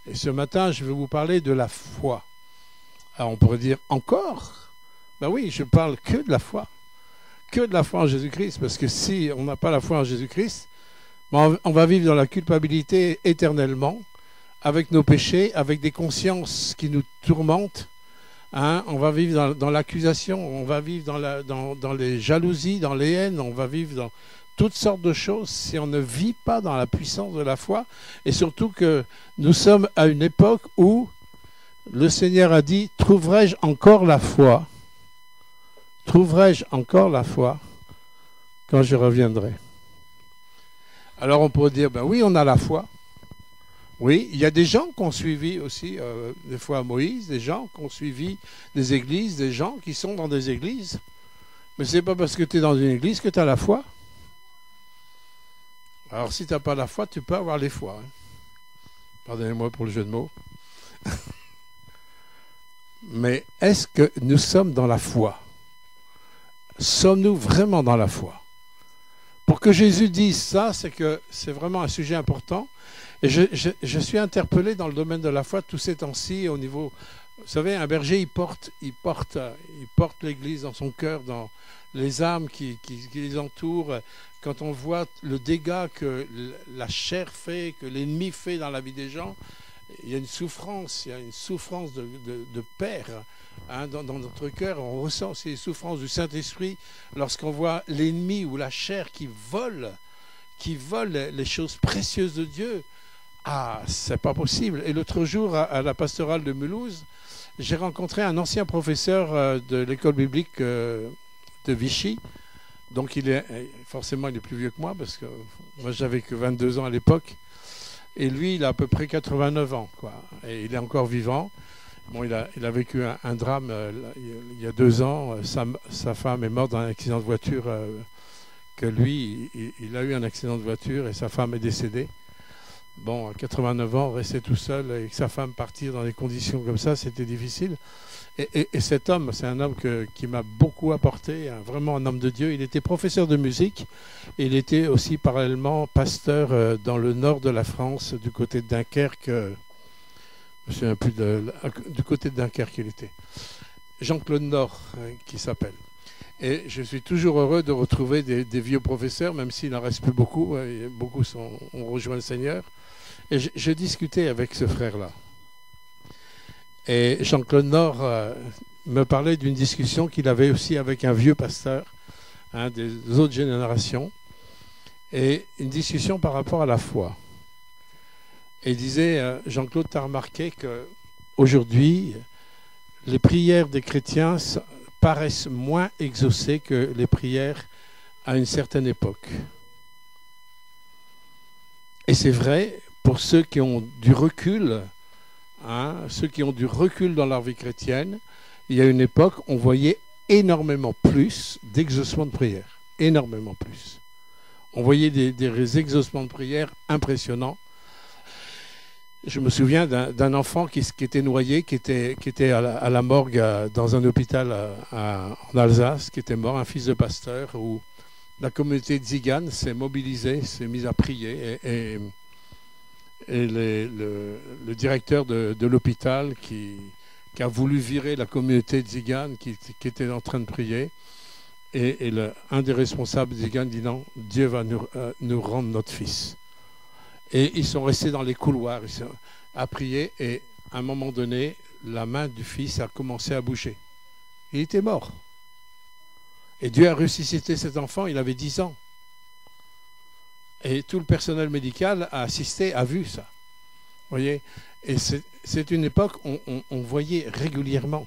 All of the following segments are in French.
Et ce matin, je vais vous parler de la foi. Alors on pourrait dire encore? Ben oui, je parle que de la foi. Que de la foi en Jésus-Christ. Parce que si on n'a pas la foi en Jésus-Christ, on va vivre dans la culpabilité éternellement, avec nos péchés, avec des consciences qui nous tourmentent. Hein, on va vivre dans l'accusation, on va vivre dans les jalousies, dans les haines, on va vivre dans toutes sortes de choses si on ne vit pas dans la puissance de la foi. Et surtout que nous sommes à une époque où le Seigneur a dit « Trouverai-je encore la foi? Trouverai-je encore la foi quand je reviendrai ?» Alors on pourrait dire « Ben oui, on a la foi. » Oui, il y a des gens qui ont suivi aussi, des fois Moïse, des gens qui ont suivi des églises, des gens qui sont dans des églises. Mais ce n'est pas parce que tu es dans une église que tu as la foi. Alors si tu n'as pas la foi, tu peux avoir les foi. Hein. Pardonnez-moi pour le jeu de mots. Mais est-ce que nous sommes dans la foi? Sommes-nous vraiment dans la foi? Pour que Jésus dise ça, c'est que c'est vraiment un sujet important. Et je suis interpellé dans le domaine de la foi tous ces temps-ci au niveau... Vous savez, un berger, il porte l'Église dans son cœur, dans les âmes qui les entourent. Quand on voit le dégât que la chair fait, que l'ennemi fait dans la vie des gens, il y a une souffrance de père hein, dans notre cœur. On ressent aussi les souffrances du Saint-Esprit lorsqu'on voit l'ennemi ou la chair qui vole les choses précieuses de Dieu. Ah, c'est pas possible. Et l'autre jour, à la pastorale de Mulhouse, j'ai rencontré un ancien professeur de l'école biblique de Vichy. Donc, forcément, il est plus vieux que moi, parce que moi, j'avais que 22 ans à l'époque. Et lui, il a à peu près 89 ans, quoi. Et il est encore vivant. Bon, il a vécu un drame il y a 2 ans. Sa femme est morte dans un accident de voiture. Que lui, il a eu un accident de voiture et sa femme est décédée. Bon, à 89 ans, rester tout seul et que sa femme partir dans des conditions comme ça, c'était difficile. Et cet homme, c'est un homme qui m'a beaucoup apporté, hein, vraiment un homme de Dieu. Il était professeur de musique et il était aussi parallèlement pasteur dans le nord de la France, du côté de Dunkerque. Je ne me souviens plus du côté de Dunkerque il était. Jean-Claude Nord, hein, qui s'appelle. Et je suis toujours heureux de retrouver des vieux professeurs, même s'il n'en reste plus beaucoup. Beaucoup ont rejoint le Seigneur. Et j'ai discuté avec ce frère-là. Et Jean-Claude Nord me parlait d'une discussion qu'il avait aussi avec un vieux pasteur, hein, des autres générations. Et une discussion par rapport à la foi. Et il disait, Jean-Claude, tu as remarqué qu'aujourd'hui, les prières des chrétiens paraissent moins exaucées que les prières à une certaine époque. Et c'est vrai pour ceux qui ont du recul, hein, ceux qui ont du recul dans leur vie chrétienne. Il y a une époque, on voyait énormément plus d'exaucements de prières, énormément plus. On voyait des exaucements de prières impressionnants. Je me souviens d'un enfant qui était noyé, qui était à la morgue dans un hôpital en Alsace, qui était mort, un fils de pasteur, où la communauté tzigane s'est mobilisée, s'est mise à prier, et le directeur de l'hôpital qui a voulu virer la communauté tzigane qui était en train de prier, et un des responsables tzigane dit non, Dieu va nous rendre notre fils. Et ils sont restés dans les couloirs à prier. Et à un moment donné, la main du fils a commencé à bouger. Il était mort. Et Dieu a ressuscité cet enfant, il avait 10 ans. Et tout le personnel médical a assisté, a vu ça. Vous voyez? Et c'est une époque où on voyait régulièrement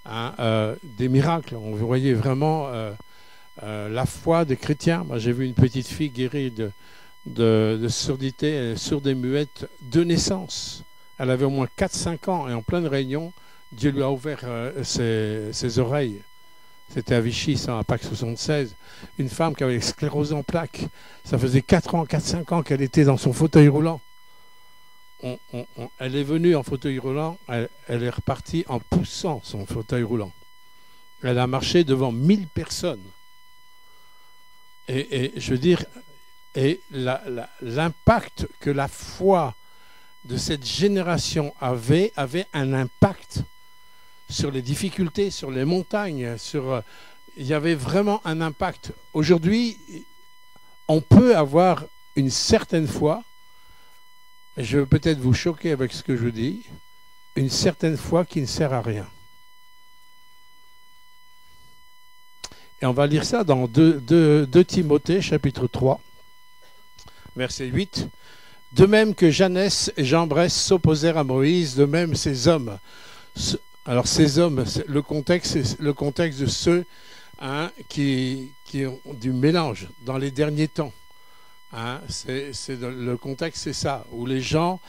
hein, des miracles. On voyait vraiment la foi des chrétiens. Moi, j'ai vu une petite fille guérie de surdité, sourde et muette de naissance. Elle avait au moins 4-5 ans et en pleine réunion, Dieu lui a ouvert ses oreilles. C'était à Vichy, ça, à Pâques 76. Une femme qui avait sclérose en plaques. Ça faisait 4-5 ans qu'elle était dans son fauteuil roulant. Elle est venue en fauteuil roulant, elle est repartie en poussant son fauteuil roulant. Elle a marché devant 1000 personnes. Et je veux dire, et l'impact que la foi de cette génération avait un impact sur les difficultés, sur les montagnes, il y avait vraiment un impact. Aujourd'hui, on peut avoir une certaine foi, et je vais peut-être vous choquer avec ce que je dis, une certaine foi qui ne sert à rien. Et on va lire ça dans 2 Timothée, chapitre 3, verset 8. De même que Janès et Jambres s'opposèrent à Moïse, de même ces hommes. Alors ces hommes, le contexte de ceux qui ont du mélange dans les derniers temps. Le contexte, c'est ça, où les gens,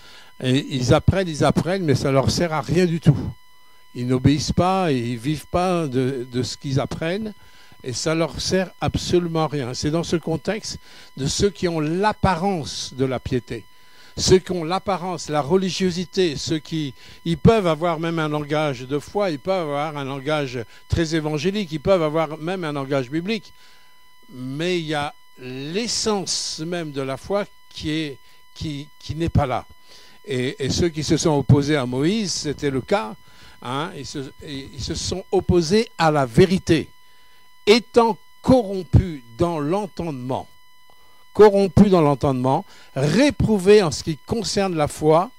ils apprennent, mais ça leur sert à rien du tout. Ils n'obéissent pas, et ils vivent pas de ce qu'ils apprennent, et ça leur sert absolument à rien. C'est dans ce contexte de ceux qui ont l'apparence de la piété. Ceux qui ont l'apparence, la religiosité, ils peuvent avoir même un langage de foi, ils peuvent avoir un langage très évangélique, ils peuvent avoir même un langage biblique, mais il y a l'essence même de la foi qui n'est pas là. Et ceux qui se sont opposés à Moïse, c'était le cas, ils se sont opposés à la vérité, étant corrompus dans l'entendement. Réprouvés en ce qui concerne la foi,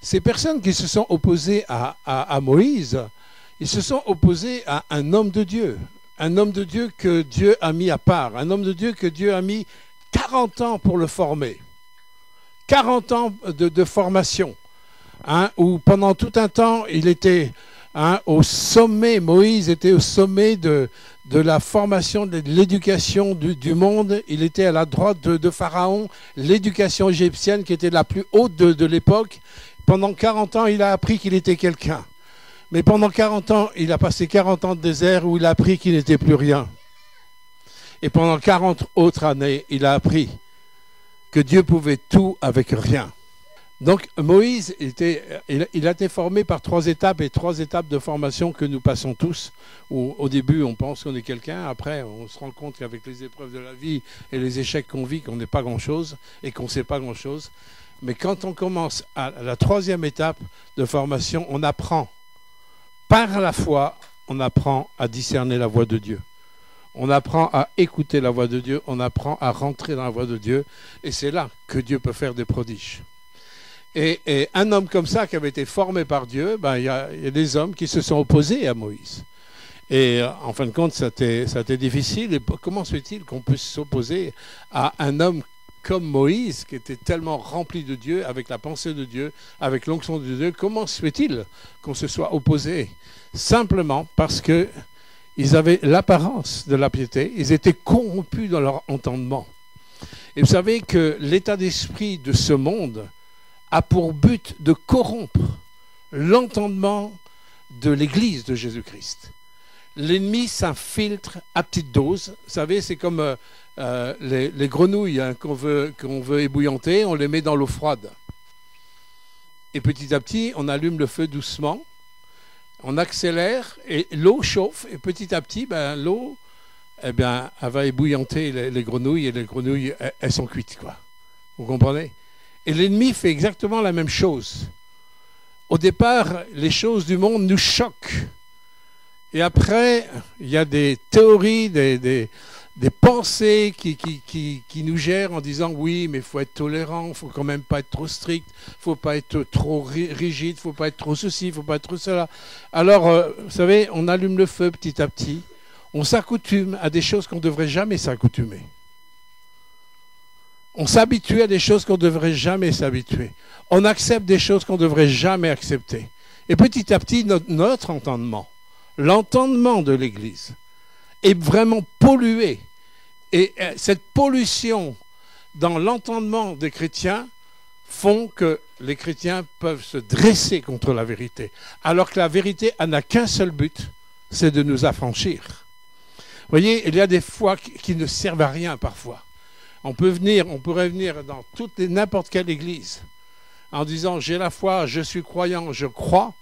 Ces personnes qui se sont opposées à Moïse, ils se sont opposés à un homme de Dieu que Dieu a mis à part, un homme de Dieu que Dieu a mis 40 ans pour le former, 40 ans de formation, où pendant tout un temps, il était au sommet, Moïse était au sommet de la formation, de l'éducation du monde. Il était à la droite de Pharaon, l'éducation égyptienne qui était la plus haute de l'époque. Pendant 40 ans, il a appris qu'il était quelqu'un. Mais pendant 40 ans, il a passé 40 ans de désert où il a appris qu'il n'était plus rien. Et pendant 40 autres années, il a appris que Dieu pouvait tout avec rien. Donc Moïse, il a été formé par 3 étapes, et 3 étapes de formation que nous passons tous. Où, au début, on pense qu'on est quelqu'un. Après, on se rend compte qu'avec les épreuves de la vie et les échecs qu'on vit, qu'on n'est pas grand-chose et qu'on ne sait pas grand-chose. Mais quand on commence à la 3e étape de formation, on apprend. Par la foi, on apprend à discerner la voix de Dieu. On apprend à écouter la voix de Dieu. On apprend à rentrer dans la voix de Dieu. Et c'est là que Dieu peut faire des prodiges. Et un homme comme ça, qui avait été formé par Dieu, il y a des hommes qui se sont opposés à Moïse. Et en fin de compte, ça a été difficile. Et comment se fait-il qu'on puisse s'opposer à un homme comme Moïse, qui était tellement rempli de Dieu, avec la pensée de Dieu, avec l'onction de Dieu? Comment se fait-il qu'on se soit opposé? Simplement parce qu'ils avaient l'apparence de la piété, ils étaient corrompus dans leur entendement. Et vous savez que l'état d'esprit de ce monde a pour but de corrompre l'entendement de l'Église de Jésus-Christ. L'ennemi s'infiltre à petite dose. Vous savez, c'est comme les grenouilles qu'on veut ébouillanter, on les met dans l'eau froide. Et petit à petit, on allume le feu doucement, on accélère, et l'eau chauffe, et petit à petit, l'eau, elle va ébouillanter les grenouilles, et les grenouilles, elles sont cuites, quoi. Vous comprenez? Et l'ennemi fait exactement la même chose. Au départ, les choses du monde nous choquent. Et après, il y a des théories, des pensées qui nous gèrent en disant oui, mais il faut être tolérant, il ne faut quand même pas être trop strict, il ne faut pas être trop rigide, il ne faut pas être trop ceci, il ne faut pas être trop cela. Alors, vous savez, on allume le feu petit à petit, on s'accoutume à des choses qu'on ne devrait jamais s'accoutumer. On s'habitue à des choses qu'on ne devrait jamais s'habituer. On accepte des choses qu'on ne devrait jamais accepter. Et petit à petit, notre entendement, l'entendement de l'Église, est vraiment pollué. Et cette pollution dans l'entendement des chrétiens font que les chrétiens peuvent se dresser contre la vérité. Alors que la vérité n'a qu'un seul but, c'est de nous affranchir. Vous voyez, il y a des foi qui ne servent à rien parfois. On pourrait venir dans n'importe quelle église en disant j'ai la foi, je suis croyant, je crois.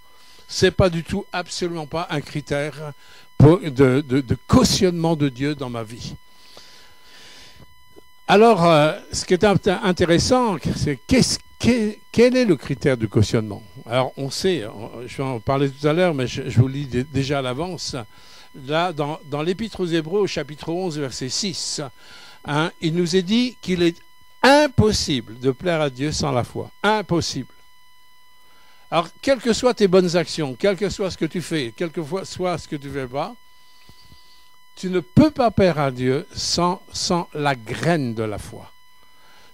C'est pas du tout, absolument pas un critère de cautionnement de Dieu dans ma vie. Alors, ce qui est intéressant, c'est quel est le critère du cautionnement? Alors, on sait, je vais en parler tout à l'heure, mais je vous le lis déjà à l'avance. Là, dans l'Épître aux Hébreux, au chapitre 11, verset 6, hein, il nous est dit qu'il est impossible de plaire à Dieu sans la foi. Impossible. Alors, quelles que soient tes bonnes actions, quel que soit ce que tu fais, quel que soit ce que tu ne fais pas, tu ne peux pas plaire à Dieu sans la graine de la foi,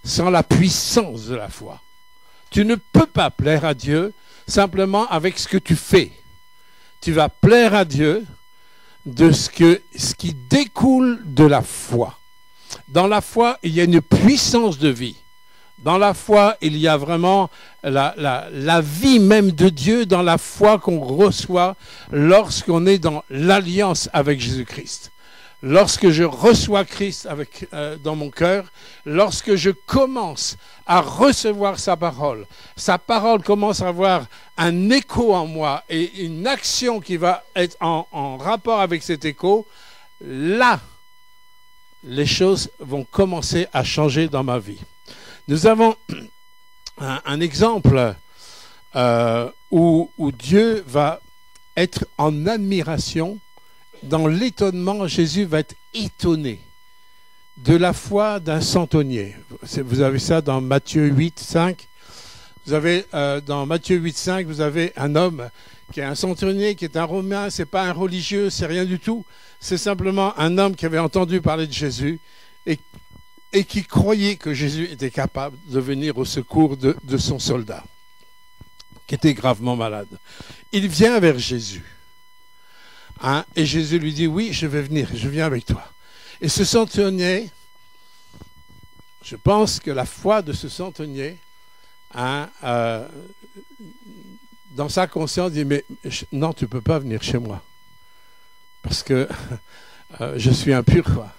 sans la puissance de la foi. Tu ne peux pas plaire à Dieu simplement avec ce que tu fais. Tu vas plaire à Dieu de ce qui découle de la foi. Dans la foi, il y a une puissance de vie. Dans la foi, il y a vraiment la vie même de Dieu dans la foi qu'on reçoit lorsqu'on est dans l'alliance avec Jésus-Christ. Lorsque je reçois Christ dans mon cœur, lorsque je commence à recevoir sa parole commence à avoir un écho en moi et une action qui va être en rapport avec cet écho, là, les choses vont commencer à changer dans ma vie. Nous avons un exemple où Dieu va être en admiration. Dans l'étonnement, Jésus va être étonné de la foi d'un centenier. Vous avez ça dans Matthieu 8, 5. Vous avez dans Matthieu 8, 5, vous avez un homme qui est un centenier, qui est un Romain, c'est pas un religieux, c'est rien du tout. C'est simplement un homme qui avait entendu parler de Jésus et qui croyait que Jésus était capable de venir au secours de son soldat, qui était gravement malade. Il vient vers Jésus. Hein, et Jésus lui dit, oui, je vais venir, je viens avec toi. Et ce centenier, je pense que la foi de ce centenier, hein, dans sa conscience, dit, mais non, tu ne peux pas venir chez moi. Parce que je suis impur, quoi.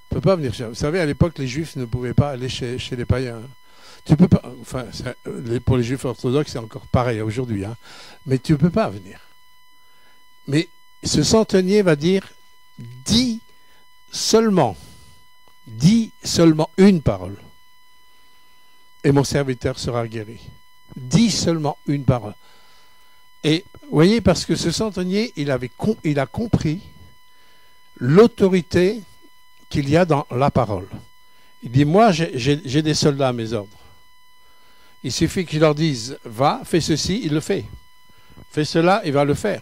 Tu ne peux pas venir chez moi. Vous savez, à l'époque, les Juifs ne pouvaient pas aller chez les païens. Tu peux pas, enfin, pour les Juifs orthodoxes, c'est encore pareil aujourd'hui. Hein, mais tu ne peux pas venir. Mais ce centenier va dire, dis seulement une parole, et mon serviteur sera guéri. Dis seulement une parole. Et vous voyez, parce que ce centenier, il a compris l'autorité qu'il y a dans la parole. Il dit, moi, j'ai des soldats à mes ordres. Il suffit qu'il leur dise, va, fais ceci, il le fait. Fais cela, il va le faire.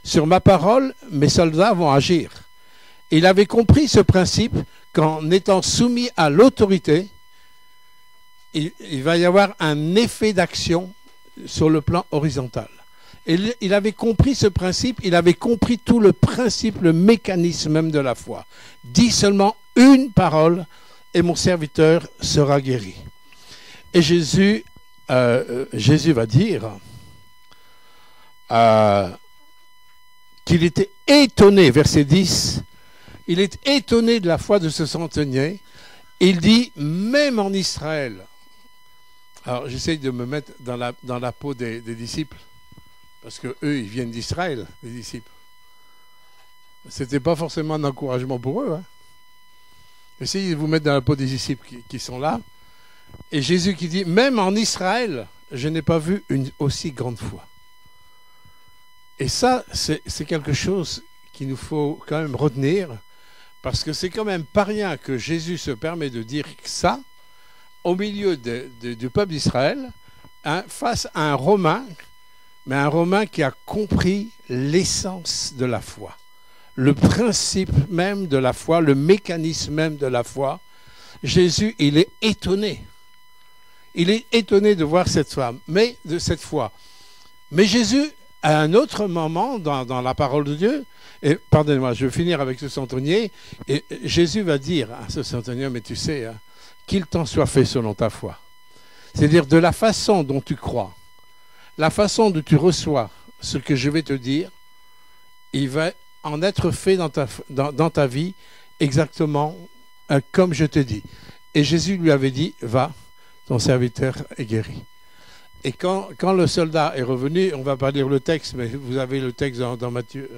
Sur ma parole, mes soldats vont agir. Et il avait compris ce principe qu'en étant soumis à l'autorité, il va y avoir un effet d'action sur le plan horizontal. Et il avait compris ce principe, il avait compris tout le principe, le mécanisme même de la foi. Dis seulement une parole et mon serviteur sera guéri. Et Jésus va dire qu'il était étonné, verset 10, il est étonné de la foi de ce centenier. Il dit, même en Israël, alors j'essaye de me mettre dans la peau des disciples, parce que eux, ils viennent d'Israël, les disciples. C'était pas forcément un encouragement pour eux. Hein. Essayez de vous mettre dans la peau des disciples qui sont là. Et Jésus qui dit, même en Israël, je n'ai pas vu une aussi grande foi. Et ça, c'est quelque chose qu'il nous faut quand même retenir, parce que c'est quand même pas rien que Jésus se permet de dire ça au milieu du peuple d'Israël, hein, face à un Romain, mais un Romain qui a compris l'essence de la foi, le principe même de la foi, le mécanisme même de la foi. Jésus, il est étonné. Il est étonné de voir cette foi. Mais Jésus, à un autre moment dans la parole de Dieu, et pardonnez-moi, je vais finir avec ce centenier, et Jésus va dire à ce centenier, mais tu sais, hein, qu'il t'en soit fait selon ta foi. C'est-à-dire de la façon dont tu crois, la façon dont tu reçois ce que je vais te dire, il va en être fait dans ta vie exactement comme je te dis. Et Jésus lui avait dit, va, ton serviteur est guéri. Et quand le soldat est revenu, on ne va pas lire le texte, mais vous avez le texte dans Matthieu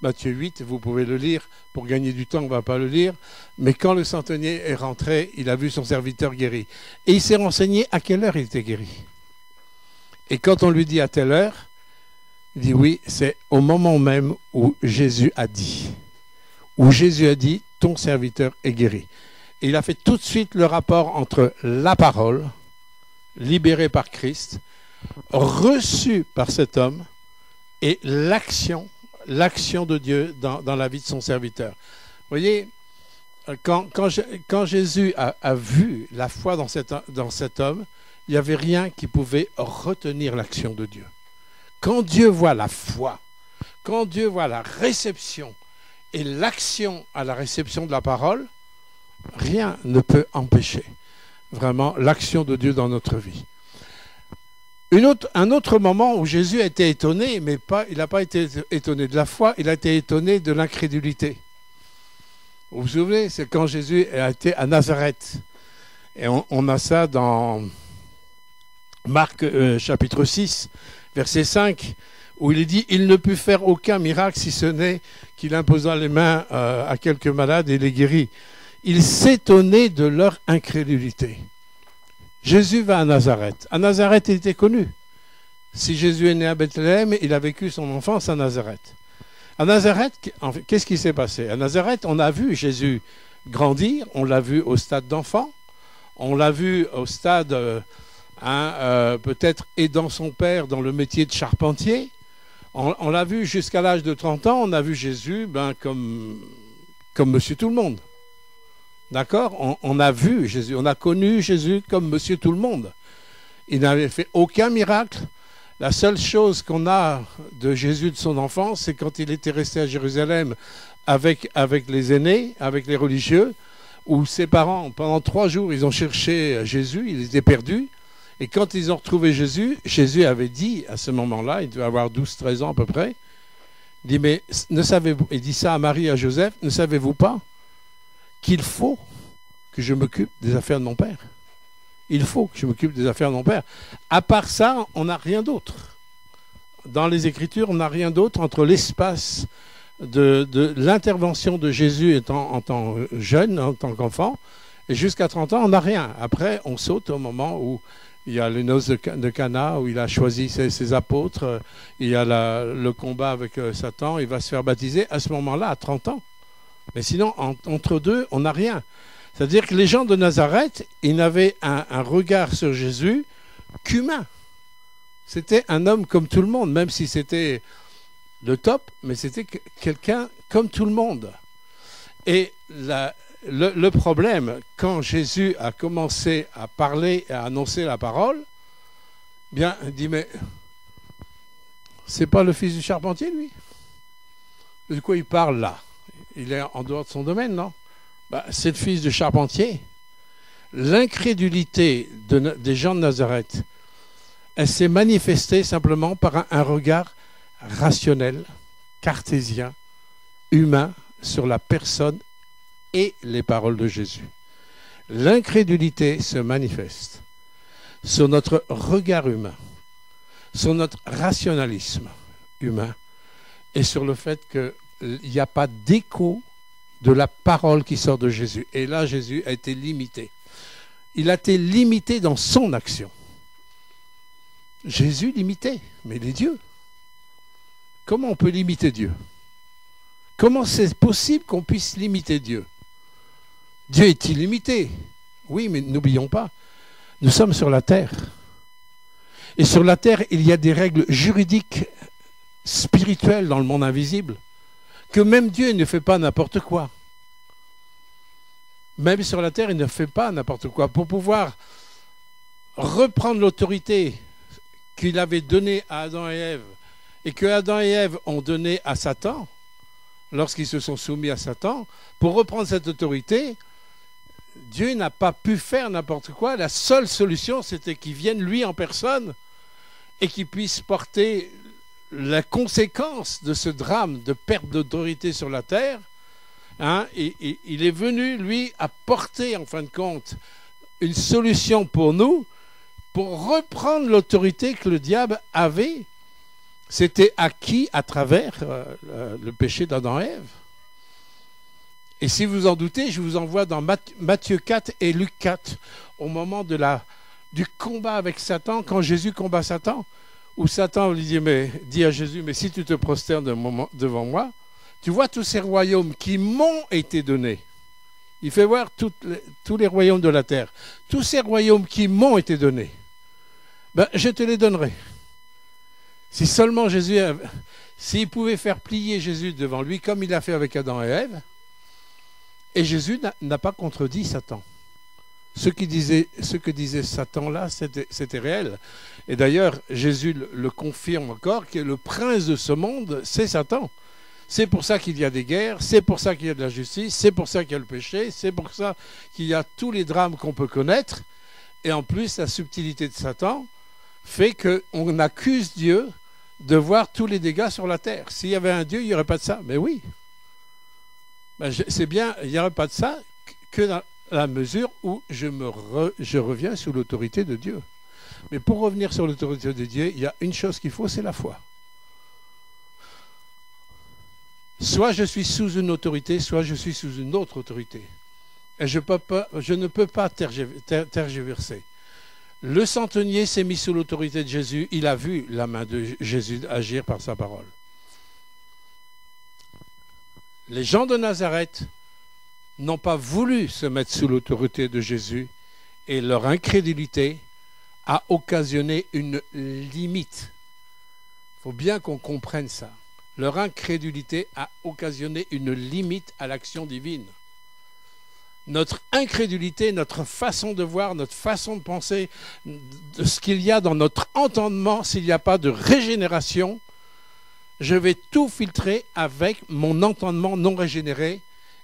8, vous pouvez le lire. Pour gagner du temps, on ne va pas le lire. Mais quand le centenier est rentré, il a vu son serviteur guéri. Et il s'est renseigné à quelle heure il était guéri. Et quand on lui dit à telle heure, il dit oui, c'est au moment même où Jésus a dit. Où Jésus a dit, ton serviteur est guéri. Et il a fait tout de suite le rapport entre la parole, libérée par Christ, reçue par cet homme, et l'action de Dieu dans la vie de son serviteur. Vous voyez, quand Jésus a vu la foi dans cet homme, il n'y avait rien qui pouvait retenir l'action de Dieu. Quand Dieu voit la foi, quand Dieu voit la réception et l'action à la réception de la parole, rien ne peut empêcher vraiment l'action de Dieu dans notre vie. Un autre moment où Jésus a été étonné, mais il n'a pas été étonné de la foi, il a été étonné de l'incrédulité. Vous vous souvenez, c'est quand Jésus a été à Nazareth. Et on a ça dans Marc chapitre 6, verset 5, où il est dit « Il ne put faire aucun miracle si ce n'est qu'il imposa les mains à quelques malades et les guérit. » Il s'étonnait de leur incrédulité. Jésus va à Nazareth. À Nazareth, il était connu. Si Jésus est né à Bethléem, il a vécu son enfance à Nazareth. À Nazareth, qu'est-ce qui s'est passé? À Nazareth, on a vu Jésus grandir, on l'a vu au stade d'enfant, on l'a vu au stade, peut-être aidant son père dans le métier de charpentier. On l'a vu jusqu'à l'âge de 30 ans, on a vu Jésus comme monsieur tout le monde. D'accord? On a vu Jésus, on a connu Jésus comme monsieur tout le monde. Il n'avait fait aucun miracle. La seule chose qu'on a de Jésus de son enfance, c'est quand il était resté à Jérusalem avec les aînés, avec les religieux, où ses parents, pendant 3 jours, ils ont cherché Jésus, il était perdu. Et quand ils ont retrouvé Jésus, Jésus avait dit, à ce moment-là, il devait avoir 12-13 ans à peu près, il dit, mais ne savez-vous, il dit ça à Marie et à Joseph, ne savez-vous pas qu'il faut que je m'occupe des affaires de mon père? Il faut que je m'occupe des affaires de mon père. À part ça, on n'a rien d'autre. Dans les Écritures, on n'a rien d'autre entre l'espace de l'intervention de Jésus en tant jeune, en tant qu'enfant, et jusqu'à 30 ans, on n'a rien. Après, on saute au moment où il y a les noces de Cana, où il a choisi ses apôtres, il y a le combat avec Satan, il va se faire baptiser à ce moment-là, à 30 ans. Mais sinon, entre deux, on n'a rien. C'est-à-dire que les gens de Nazareth, ils n'avaient un regard sur Jésus qu'humain. C'était un homme comme tout le monde, même si c'était le top, mais c'était quelqu'un comme tout le monde. Et le problème, quand Jésus a commencé à parler et à annoncer la parole, bien, il dit, mais c'est pas le fils du charpentier, lui? De quoi il parle là? Il est en dehors de son domaine, non? C'est le fils du charpentier. L'incrédulité des gens de Nazareth, elle s'est manifestée simplement par un regard rationnel, cartésien, humain, sur la personne et les paroles de Jésus. L'incrédulité se manifeste sur notre regard humain, sur notre rationalisme humain et sur le fait qu'il n'y a pas d'écho de la parole qui sort de Jésus. Et là, Jésus a été limité. Il a été limité dans son action. Jésus limité, mais il est Dieu. Comment on peut limiter Dieu? Comment c'est possible qu'on puisse limiter Dieu? Dieu est illimité. Oui, mais n'oublions pas, nous sommes sur la terre. Et sur la terre, il y a des règles juridiques, spirituelles dans le monde invisible, que même Dieu ne fait pas n'importe quoi. Même sur la terre, il ne fait pas n'importe quoi. Pour pouvoir reprendre l'autorité qu'il avait donnée à Adam et Ève, et que Adam et Ève ont donnée à Satan, lorsqu'ils se sont soumis à Satan, pour reprendre cette autorité, Dieu n'a pas pu faire n'importe quoi. La seule solution, c'était qu'il vienne lui en personne et qu'il puisse porter la conséquence de ce drame de perte d'autorité sur la terre. Et il est venu, lui, apporter, en fin de compte, une solution pour nous pour reprendre l'autorité que le diable avait. C'était acquis à travers le péché d'Adam et Ève. Et si vous en doutez, je vous envoie dans Matthieu 4 et Luc 4, au moment du combat avec Satan, quand Jésus combat Satan, où Satan lui dit à Jésus, mais si tu te prosternes devant moi, tu vois tous ces royaumes qui m'ont été donnés. Il fait voir tous les royaumes de la terre. Tous ces royaumes qui m'ont été donnés, ben, je te les donnerai. Si seulement Jésus, s'il pouvait faire plier Jésus devant lui, comme il a fait avec Adam et Ève, et Jésus n'a pas contredit Satan. Ce que disait Satan là, c'était réel. Et d'ailleurs, Jésus le confirme encore, que le prince de ce monde, c'est Satan. C'est pour ça qu'il y a des guerres, c'est pour ça qu'il y a de la justice, c'est pour ça qu'il y a le péché, c'est pour ça qu'il y a tous les drames qu'on peut connaître. Et en plus, la subtilité de Satan fait qu'on accuse Dieu de voir tous les dégâts sur la terre. S'il y avait un Dieu, il n'y aurait pas de ça. Mais oui. Ben, c'est bien, il n'y aurait pas de ça que dans la mesure où je reviens sous l'autorité de Dieu. Mais pour revenir sur l'autorité de Dieu, il y a une chose qu'il faut, c'est la foi. Soit je suis sous une autorité, soit je suis sous une autre autorité. Et je ne peux pas tergiverser. Le centenier s'est mis sous l'autorité de Jésus. Il a vu la main de Jésus agir par sa parole. Les gens de Nazareth n'ont pas voulu se mettre sous l'autorité de Jésus et leur incrédulité a occasionné une limite. Il faut bien qu'on comprenne ça. Leur incrédulité a occasionné une limite à l'action divine. Notre incrédulité, notre façon de voir, notre façon de penser, de ce qu'il y a dans notre entendement, s'il n'y a pas de régénération, je vais tout filtrer avec mon entendement non régénéré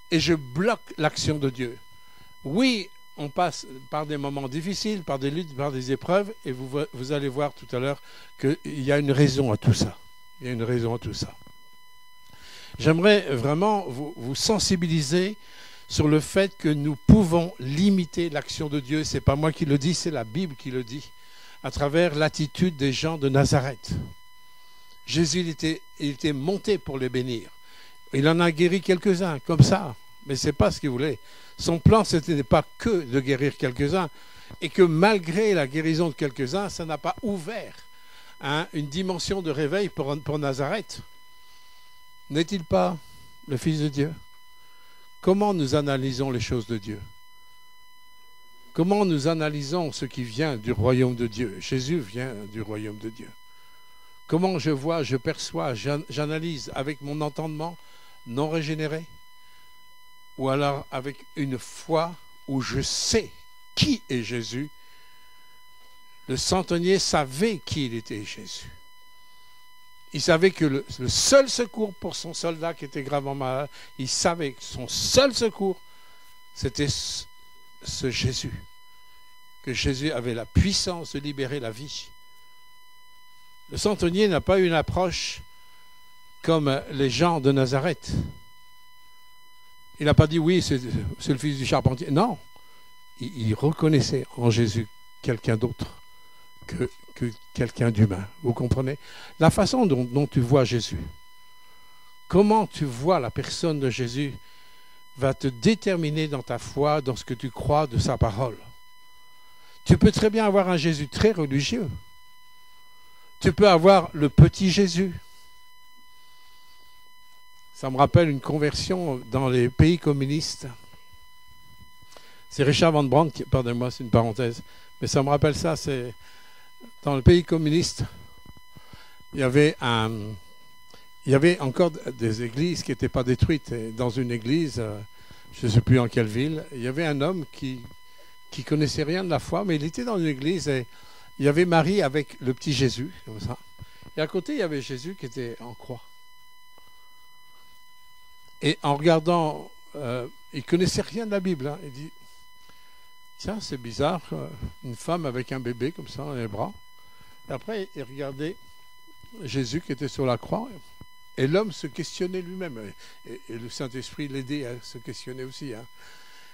et je bloque l'action de Dieu. Oui, on passe par des moments difficiles, par des luttes, par des épreuves, et vous allez voir tout à l'heure qu'il y a une raison à tout ça. Il y a une raison à tout ça. J'aimerais vraiment vous sensibiliser sur le fait que nous pouvons limiter l'action de Dieu. Ce n'est pas moi qui le dis, c'est la Bible qui le dit, à travers l'attitude des gens de Nazareth. Jésus il était monté pour les bénir. Il en a guéri quelques-uns, comme ça, mais ce n'est pas ce qu'il voulait. Son plan, ce n'était pas que de guérir quelques-uns, et que malgré la guérison de quelques-uns, ça n'a pas ouvert une dimension de réveil pour Nazareth. N'est-il pas le Fils de Dieu? Comment nous analysons les choses de Dieu? Comment nous analysons ce qui vient du royaume de Dieu? Jésus vient du royaume de Dieu. Comment je vois, je perçois, j'analyse avec mon entendement non régénéré? Ou alors avec une foi où je sais qui est Jésus? Le centenier savait qui il était, Jésus. Il savait que le seul secours pour son soldat qui était gravement malade, il savait que son seul secours, c'était ce Jésus. Que Jésus avait la puissance de libérer la vie. Le centenier n'a pas eu une approche comme les gens de Nazareth. Il n'a pas dit oui, c'est le fils du charpentier. Non, il reconnaissait en Jésus quelqu'un d'autre que quelqu'un d'humain. Vous comprenez? La façon dont tu vois Jésus, comment tu vois la personne de Jésus va te déterminer dans ta foi, dans ce que tu crois de sa parole. Tu peux très bien avoir un Jésus très religieux. Tu peux avoir le petit Jésus. Ça me rappelle une conversion dans les pays communistes. C'est Richard Van Brandt, pardonnez-moi, c'est une parenthèse, mais ça me rappelle ça, c'est dans le pays communiste, il y avait encore des églises qui n'étaient pas détruites. Et dans une église, je ne sais plus en quelle ville, il y avait un homme qui connaissait rien de la foi, mais il était dans une église et il y avait Marie avec le petit Jésus, comme ça. Et à côté, il y avait Jésus qui était en croix. Et en regardant, il ne connaissait rien de la Bible. Hein, il dit, tiens, c'est bizarre, une femme avec un bébé comme ça dans les bras. Et après, il regardait Jésus qui était sur la croix. Et l'homme se questionnait lui-même. Et le Saint-Esprit l'aidait à se questionner aussi. Hein.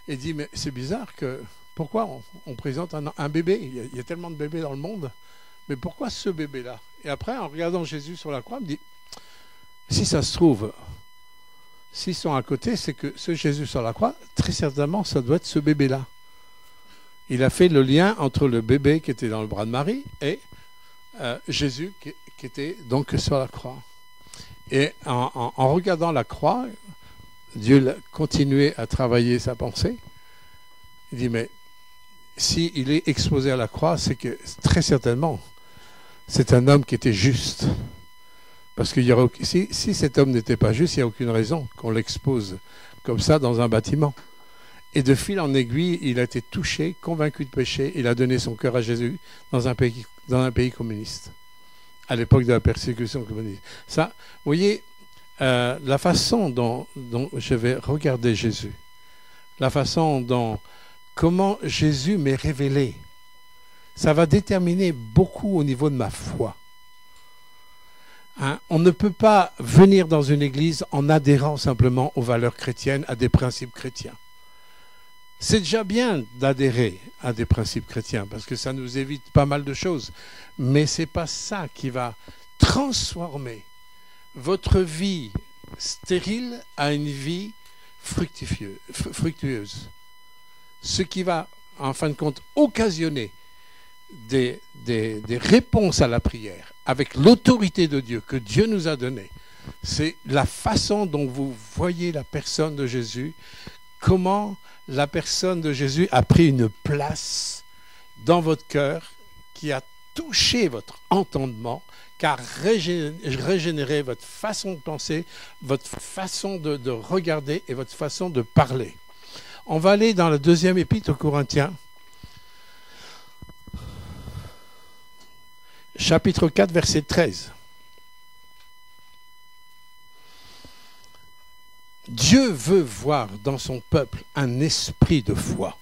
Et dit, mais c'est bizarre que Pourquoi on présente un bébé? Il y a tellement de bébés dans le monde. Mais pourquoi ce bébé-là? Et après, en regardant Jésus sur la croix, il me dit, si ça se trouve, s'ils sont à côté, c'est que ce Jésus sur la croix, très certainement, ça doit être ce bébé-là. Il a fait le lien entre le bébé qui était dans le bras de Marie et Jésus qui était donc sur la croix. Et en regardant la croix, Dieu a continué à travailler sa pensée. Il dit, mais s'il est exposé à la croix, c'est que très certainement, c'est un homme qui était juste. Parce que si cet homme n'était pas juste, il n'y a aucune raison qu'on l'expose comme ça dans un bâtiment. Et de fil en aiguille, il a été touché, convaincu de péché. Il a donné son cœur à Jésus dans un pays communiste, à l'époque de la persécution communiste. Ça, vous voyez, la façon dont je vais regarder Jésus, la façon dont comment Jésus m'est révélé, ça va déterminer beaucoup au niveau de ma foi. Hein? On ne peut pas venir dans une église en adhérant simplement aux valeurs chrétiennes, à des principes chrétiens. C'est déjà bien d'adhérer à des principes chrétiens parce que ça nous évite pas mal de choses. Mais ce n'est pas ça qui va transformer votre vie stérile à une vie fructueuse. Ce qui va, en fin de compte, occasionner des réponses à la prière avec l'autorité de Dieu que Dieu nous a donnée. C'est la façon dont vous voyez la personne de Jésus, comment la personne de Jésus a pris une place dans votre cœur qui a touché votre entendement, qui a régénéré votre façon de penser, votre façon de regarder et votre façon de parler. On va aller dans la deuxième épître aux Corinthiens, chapitre 4, verset 13. Dieu veut voir dans son peuple un esprit de foi.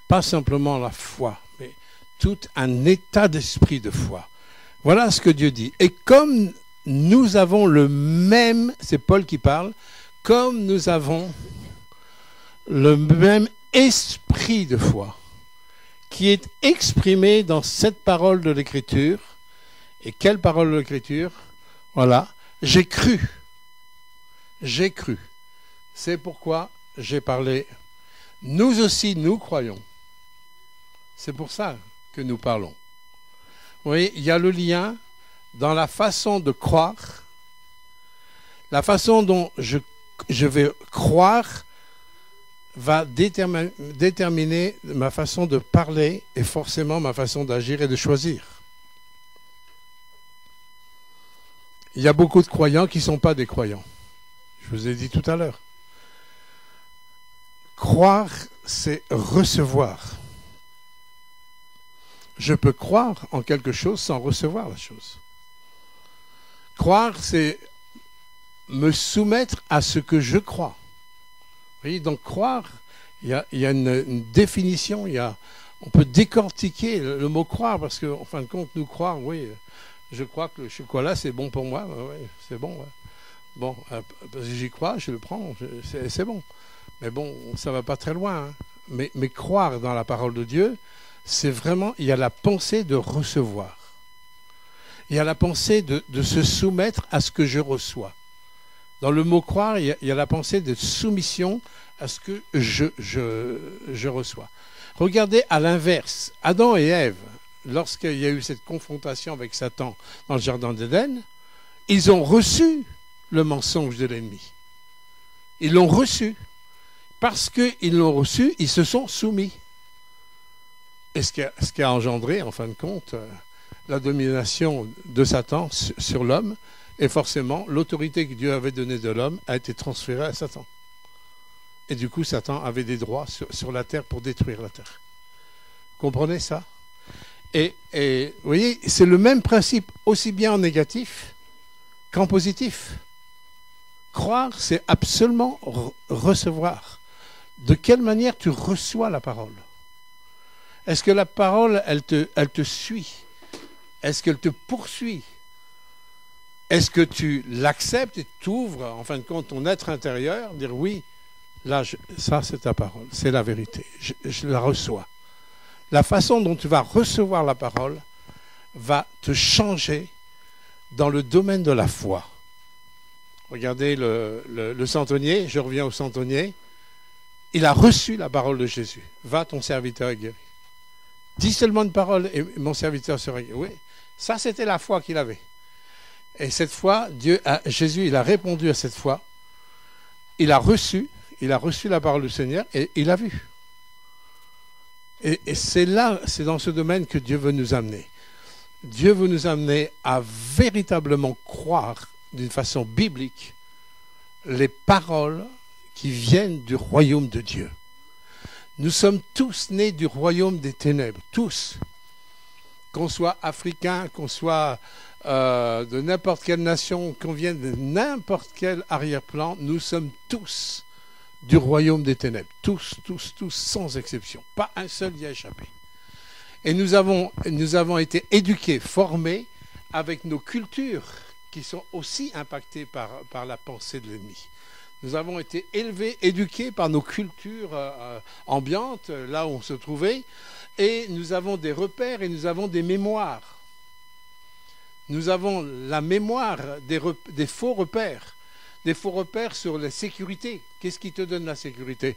Pas simplement la foi, mais tout un état d'esprit de foi. Voilà ce que Dieu dit. Et comme nous avons le même, c'est Paul qui parle, comme nous avons le même esprit de foi qui est exprimé dans cette parole de l'Écriture. Et quelle parole de l'Écriture? Voilà, j'ai cru. J'ai cru. C'est pourquoi j'ai parlé. Nous aussi, nous croyons. C'est pour ça que nous parlons. Vous voyez, il y a le lien dans la façon de croire, la façon dont je vais croire va déterminer ma façon de parler et forcément ma façon d'agir et de choisir. Il y a beaucoup de croyants qui ne sont pas des croyants. Je vous ai dit tout à l'heure. Croire, c'est recevoir. Je peux croire en quelque chose sans recevoir la chose. Croire, c'est me soumettre à ce que je crois. Vous voyez, donc croire, il y a une définition, on peut décortiquer le mot croire, parce qu'en fin de compte, nous croire, oui, je crois que le chocolat, c'est bon pour moi, oui, c'est bon. Ouais. Bon, parce que j'y crois, je le prends, c'est bon. Mais bon, ça ne va pas très loin. Hein. Mais croire dans la parole de Dieu, c'est vraiment, il y a la pensée de recevoir. Il y a la pensée de se soumettre à ce que je reçois. Dans le mot croire, il y a la pensée de soumission à ce que je reçois. Regardez à l'inverse, Adam et Ève, lorsqu'il y a eu cette confrontation avec Satan dans le jardin d'Éden, ils ont reçu le mensonge de l'ennemi. Ils l'ont reçu. Parce qu'ils l'ont reçu, ils se sont soumis. Et ce qui a engendré, en fin de compte, la domination de Satan sur l'homme, et forcément, l'autorité que Dieu avait donnée de l'homme a été transférée à Satan. Et du coup, Satan avait des droits sur la terre pour détruire la terre. Comprenez ça? Et vous voyez, c'est le même principe, aussi bien en négatif qu'en positif. Croire, c'est absolument recevoir. De quelle manière tu reçois la parole? Est-ce que la parole, elle te suit? Est-ce qu'elle te poursuit? Est-ce que tu l'acceptes et tu ouvres, en fin de compte, ton être intérieur, dire oui, Là, ça c'est ta parole, c'est la vérité. Je la reçois. La façon dont tu vas recevoir la parole va te changer dans le domaine de la foi. Regardez le centenier, je reviens au centenier. Il a reçu la parole de Jésus. Va, ton serviteur est guéri. Dis seulement une parole et mon serviteur sera guéri. Oui, ça c'était la foi qu'il avait. Et cette foi, Jésus, il a répondu à cette foi. Il a reçu la parole du Seigneur et il a vu. Et c'est là, c'est dans ce domaine que Dieu veut nous amener. Dieu veut nous amener à véritablement croire d'une façon biblique les paroles qui viennent du royaume de Dieu. Nous sommes tous nés du royaume des ténèbres, tous. Qu'on soit africain, qu'on soit de n'importe quelle nation, qu'on vienne de n'importe quel arrière-plan, nous sommes tous du royaume des ténèbres. Tous, sans exception. Pas un seul y a échappé. Et nous avons été éduqués, formés avec nos cultures qui sont aussi impactées par la pensée de l'ennemi. Nous avons été élevés, éduqués par nos cultures ambiantes, là où on se trouvait, et nous avons des repères et nous avons des mémoires. Nous avons la mémoire des faux repères. Des faux repères sur la sécurité. Qu'est-ce qui te donne la sécurité?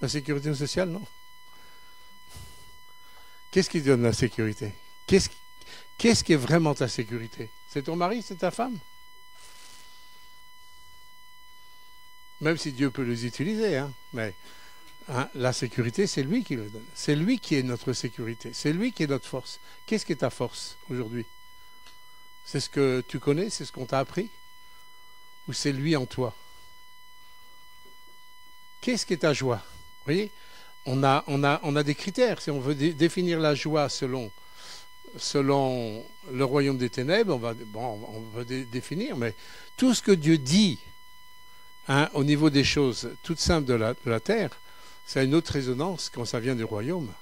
La sécurité sociale, non? Qu'est-ce qui te donne la sécurité? Qu'est-ce qui est vraiment ta sécurité? C'est ton mari, c'est ta femme? Même si Dieu peut les utiliser, hein, mais la sécurité, c'est lui qui le donne. C'est lui qui est notre sécurité. C'est lui qui est notre force. Qu'est-ce qui est ta force aujourd'hui? C'est ce que tu connais? C'est ce qu'on t'a appris? Ou c'est lui en toi? Qu'est-ce qui est ta joie? Vous voyez, on a des critères. Si on veut définir la joie selon le royaume des ténèbres, on va définir, mais tout ce que Dieu dit au niveau des choses toutes simples de la terre, ça a une autre résonance quand ça vient du royaume.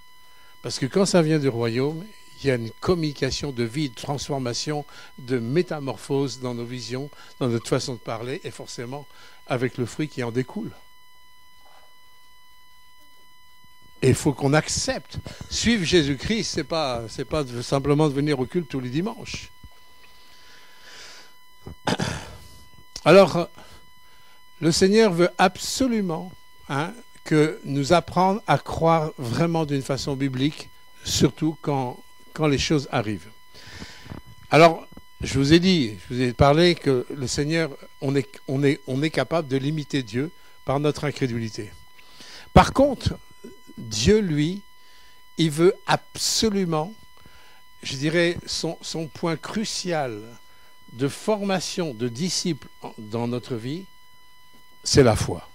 Parce que quand ça vient du royaume, il y a une communication de vie, de transformation, de métamorphose dans nos visions, dans notre façon de parler, et forcément avec le fruit qui en découle. Et il faut qu'on accepte. Suivre Jésus-Christ, c'est pas simplement de venir au culte tous les dimanches. Alors, le Seigneur veut absolument que nous apprenions à croire vraiment d'une façon biblique, surtout quand les choses arrivent. Alors, je vous ai parlé que le Seigneur, on est capable de limiter Dieu par notre incrédulité. Par contre, Dieu, lui, il veut absolument, je dirais, son point crucial de formation de disciples dans notre vie, c'est la foi.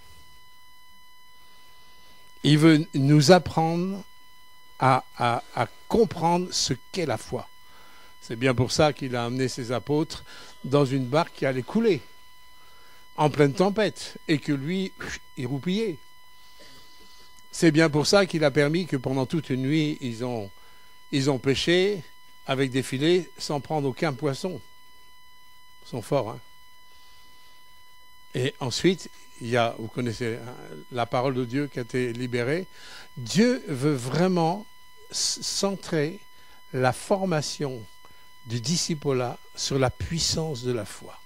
Il veut nous apprendre à comprendre ce qu'est la foi. C'est bien pour ça qu'il a amené ses apôtres dans une barque qui allait couler en pleine tempête et que lui, il roupillait. C'est bien pour ça qu'il a permis que pendant toute une nuit, ils ont pêché avec des filets sans prendre aucun poisson. Ils sont forts, hein? Et ensuite, vous connaissez la parole de Dieu qui a été libérée. Dieu veut vraiment centrer la formation du disciple-là sur la puissance de la foi.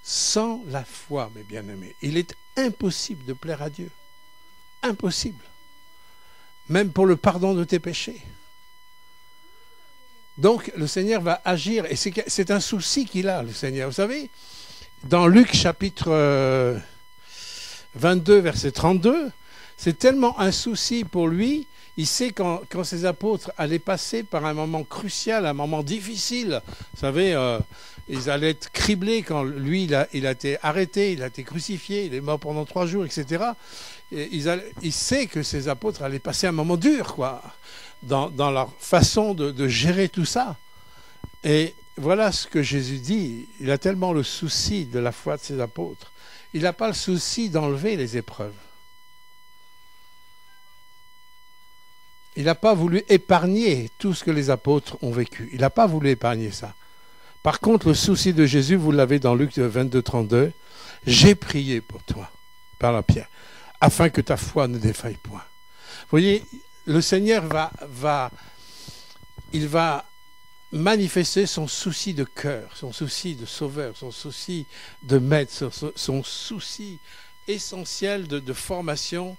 Sans la foi, mes bien-aimés, il est impossible de plaire à Dieu. Impossible. Même pour le pardon de tes péchés. Donc, le Seigneur va agir, et c'est un souci qu'il a, le Seigneur. Vous savez, dans Luc chapitre 22, verset 32, c'est tellement un souci pour lui. Il sait quand ses apôtres allaient passer par un moment crucial, un moment difficile. Vous savez, ils allaient être criblés quand lui, il a été arrêté, il a été crucifié, il est mort pendant 3 jours, etc. Et il sait que ses apôtres allaient passer un moment dur, quoi, dans leur façon de gérer tout ça. Et voilà ce que Jésus dit. Il a tellement le souci de la foi de ses apôtres. Il n'a pas le souci d'enlever les épreuves. Il n'a pas voulu épargner tout ce que les apôtres ont vécu. Il n'a pas voulu épargner ça. Par contre, le souci de Jésus, vous l'avez dans Luc 22, 32. J'ai prié pour toi, par la Pierre, afin que ta foi ne défaille point. Vous voyez, le Seigneur il va manifester son souci de cœur, son souci de sauveur, son souci de maître, son souci essentiel de formation.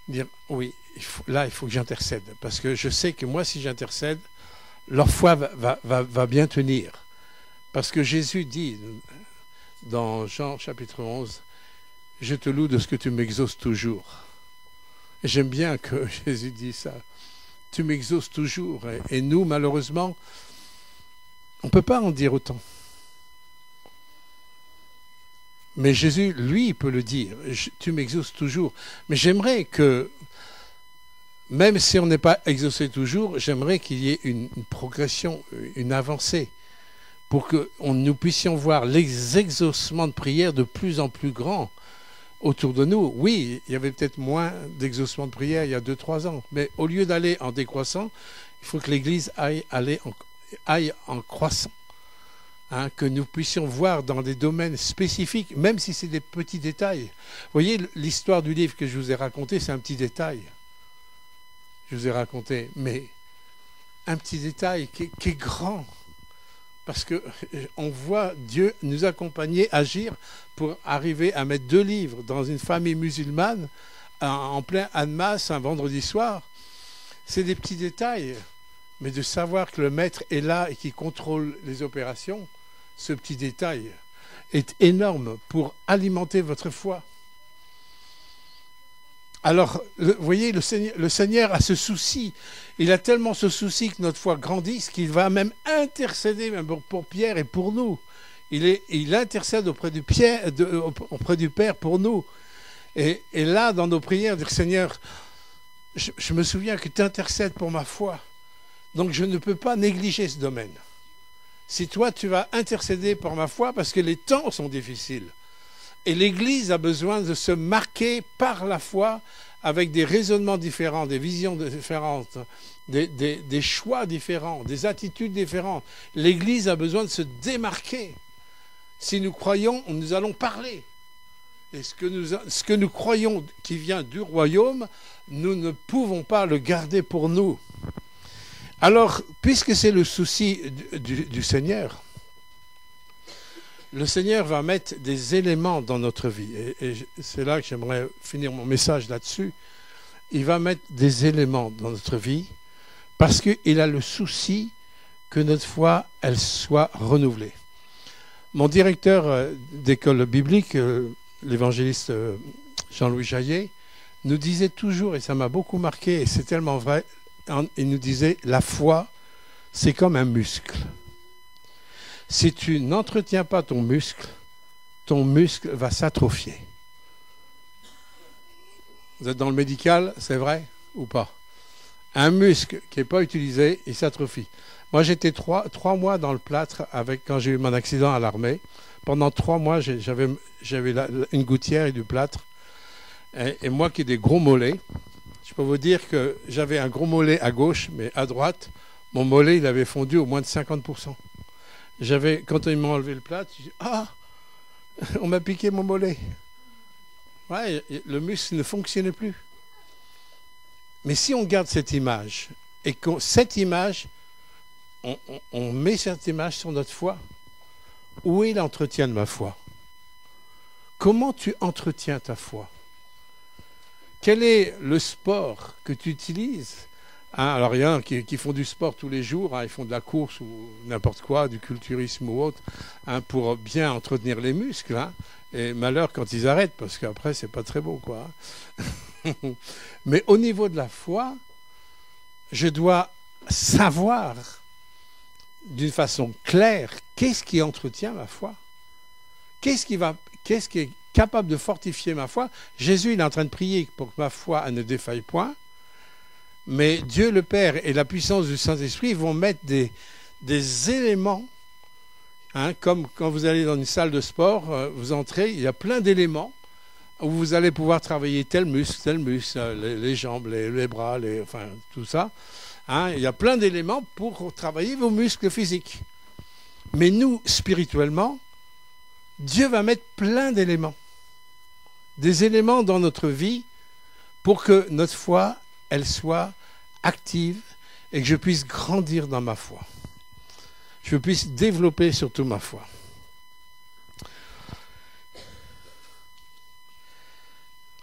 Dire, oui, il faut que j'intercède, parce que je sais que moi, si j'intercède, leur foi va bien tenir. Parce que Jésus dit, dans Jean chapitre 11, « Je te loue de ce que tu m'exauces toujours. » J'aime bien que Jésus dise ça. Tu m'exauces toujours. Et nous, malheureusement, on ne peut pas en dire autant. Mais Jésus, lui, il peut le dire. Tu m'exauces toujours. Mais j'aimerais que, même si on n'est pas exaucé toujours, j'aimerais qu'il y ait une progression, une avancée, pour que nous puissions voir les exaucements de prière de plus en plus grands autour de nous. Oui, il y avait peut-être moins d'exaucements de prière il y a 2-3 ans. Mais au lieu d'aller en décroissant, il faut que l'Église aille en croissant. Hein, que nous puissions voir dans des domaines spécifiques, même si c'est des petits détails. Vous voyez, l'histoire du livre que je vous ai raconté, c'est un petit détail. Je vous ai raconté, mais un petit détail qui est grand. Parce qu'on voit Dieu nous accompagner, agir pour arriver à mettre 2 livres dans une famille musulmane en plein Annemasse un vendredi soir. C'est des petits détails. Mais de savoir que le maître est là et qu'il contrôle les opérations, ce petit détail est énorme pour alimenter votre foi. Alors, vous voyez, le Seigneur a ce souci. Il a tellement ce souci que notre foi grandisse qu'il va même intercéder même pour Pierre et pour nous. Il intercède auprès du Père pour nous. Et là, dans nos prières, dire Seigneur, je me souviens que tu intercèdes pour ma foi. Donc je ne peux pas négliger ce domaine. Si toi, tu vas intercéder pour ma foi, parce que les temps sont difficiles. Et l'Église a besoin de se marquer par la foi avec des raisonnements différents, des visions différentes, des choix différents, des attitudes différentes. L'Église a besoin de se démarquer. Si nous croyons, nous allons parler. Et ce que nous croyons qui vient du royaume, nous ne pouvons pas le garder pour nous. Alors, puisque c'est le souci du Seigneur, le Seigneur va mettre des éléments dans notre vie. Et c'est là que j'aimerais finir mon message là-dessus. Il va mettre des éléments dans notre vie parce qu'il a le souci que notre foi, elle soit renouvelée. Mon directeur d'école biblique, l'évangéliste Jean-Louis Jaillet, nous disait toujours, et ça m'a beaucoup marqué, et c'est tellement vrai, il nous disait, la foi, c'est comme un muscle. Si tu n'entretiens pas ton muscle va s'atrophier. Vous êtes dans le médical, c'est vrai ou pas? Un muscle qui n'est pas utilisé, il s'atrophie. Moi, j'étais 3 mois dans le plâtre quand j'ai eu mon accident à l'armée. Pendant 3 mois, j'avais une gouttière et du plâtre. Et moi qui ai des gros mollets, je peux vous dire que j'avais un gros mollet à gauche, mais à droite, mon mollet, il avait fondu au moins de 50%. Quand ils m'ont enlevé le plâtre, j'ai dit « Ah, on m'a piqué mon mollet ». Ouais, le muscle ne fonctionnait plus. Mais si on garde cette image, et que cette image, on met cette image sur notre foi, où est l'entretien de ma foi? Comment tu entretiens ta foi? Quel est le sport que tu utilises? Alors, il y en a qui font du sport tous les jours, ils font de la course ou n'importe quoi, du culturisme ou autre, pour bien entretenir les muscles. Et malheur quand ils arrêtent, parce qu'après, c'est pas très beau, quoi. Mais au niveau de la foi, je dois savoir d'une façon claire qu'est-ce qui entretient ma foi. Qu'est-ce qui est capable de fortifier ma foi? Jésus, il est en train de prier pour que ma foi ne défaille point. Mais Dieu le Père et la puissance du Saint-Esprit vont mettre des éléments, comme quand vous allez dans une salle de sport, vous entrez, il y a plein d'éléments où vous allez pouvoir travailler tel muscle, les jambes, les bras, enfin tout ça. Il y a plein d'éléments pour travailler vos muscles physiques. Mais nous, spirituellement, Dieu va mettre plein d'éléments. Des éléments dans notre vie pour que notre foi, elle soit active et que je puisse grandir dans ma foi. Je puisse développer surtout ma foi.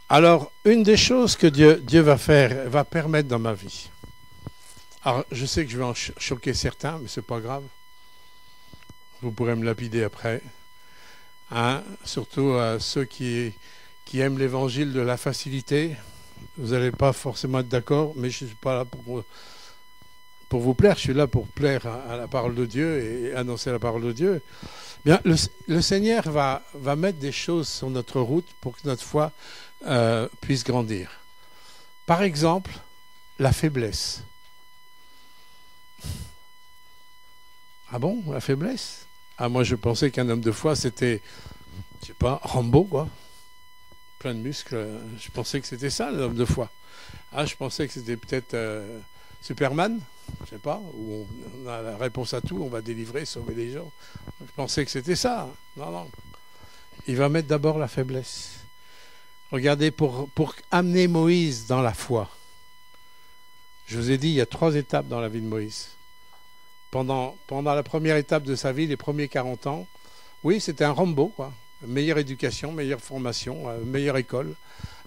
Alors, une des choses que Dieu va faire, va permettre dans ma vie. Alors, je sais que je vais en choquer certains, mais ce n'est pas grave. Vous pourrez me lapider après. Hein? Surtout ceux qui aiment l'évangile de la facilité. Vous n'allez pas forcément être d'accord, mais je ne suis pas là pour vous plaire. Je suis là pour plaire à la parole de Dieu et annoncer la parole de Dieu. Bien, le Seigneur va mettre des choses sur notre route pour que notre foi puisse grandir. Par exemple, la faiblesse. Ah bon, la faiblesse? Ah, moi, je pensais qu'un homme de foi, c'était, je sais pas, Rambo, quoi. Plein de muscles. Je pensais que c'était ça, l'homme de foi. Ah, je pensais que c'était peut-être Superman, je sais pas, où on a la réponse à tout, on va délivrer, sauver les gens. Je pensais que c'était ça. Non, non. Il va mettre d'abord la faiblesse. Regardez, pour amener Moïse dans la foi, je vous ai dit, il y a 3 étapes dans la vie de Moïse. Pendant la première étape de sa vie, les premiers 40 ans, oui, c'était un Rambo, quoi. Meilleure éducation, meilleure formation, meilleure école,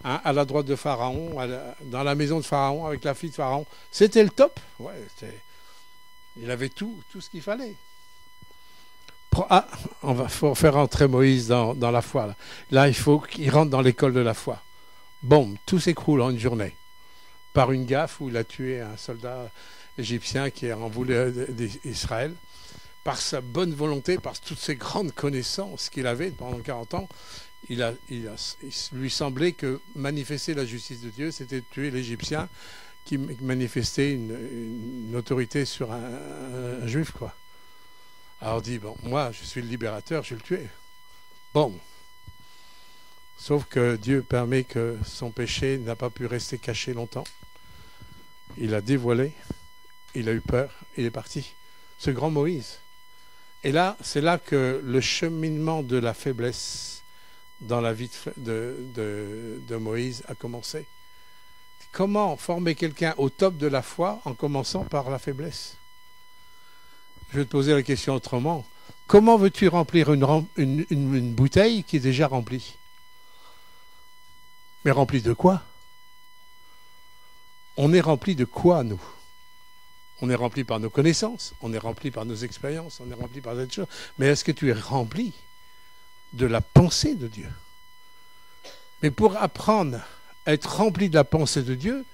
hein, à la droite de Pharaon, dans la maison de Pharaon, avec la fille de Pharaon. C'était le top. Ouais, il avait tout ce qu'il fallait. Faut faire entrer Moïse dans la foi. Là, il faut qu'il rentre dans l'école de la foi. Bon, tout s'écroule en une journée. Par une gaffe où il a tué un soldat égyptien qui en voulait d'Israël. Par sa bonne volonté, par toutes ses grandes connaissances qu'il avait pendant 40 ans, il lui semblait que manifester la justice de Dieu, c'était tuer l'Égyptien qui manifestait une autorité sur un juif, quoi. Alors on dit, bon, moi, je suis le libérateur, je vais le tuer. Bon. Sauf que Dieu permet que son péché n'a pas pu rester caché longtemps. Il a dévoilé, il a eu peur, il est parti. Ce grand Moïse. Et là, c'est là que le cheminement de la faiblesse dans la vie de Moïse a commencé. Comment former quelqu'un au top de la foi en commençant par la faiblesse? Je vais te poser la question autrement. Comment veux-tu remplir une bouteille qui est déjà remplie? Mais remplie de quoi? On est rempli de quoi, nous? On est rempli par nos connaissances, on est rempli par nos expériences, on est rempli par d'autres choses. Mais est-ce que tu es rempli de la pensée de Dieu? Mais pour apprendre à être rempli de la pensée de Dieu,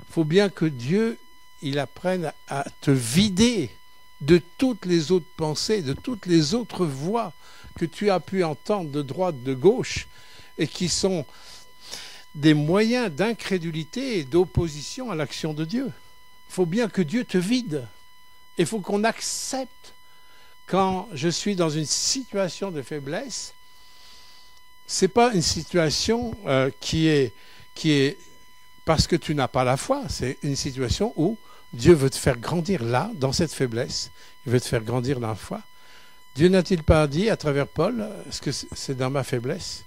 il faut bien que Dieu, il apprenne à te vider de toutes les autres pensées, de toutes les autres voix que tu as pu entendre de droite, de gauche, et qui sont des moyens d'incrédulité et d'opposition à l'action de Dieu. Il faut bien que Dieu te vide. Il faut qu'on accepte quand je suis dans une situation de faiblesse. Ce n'est pas une situation qui est parce que tu n'as pas la foi. C'est une situation où Dieu veut te faire grandir là, dans cette faiblesse. Il veut te faire grandir dans la foi. Dieu n'a-t-il pas dit à travers Paul, est-ce que c'est dans ma faiblesse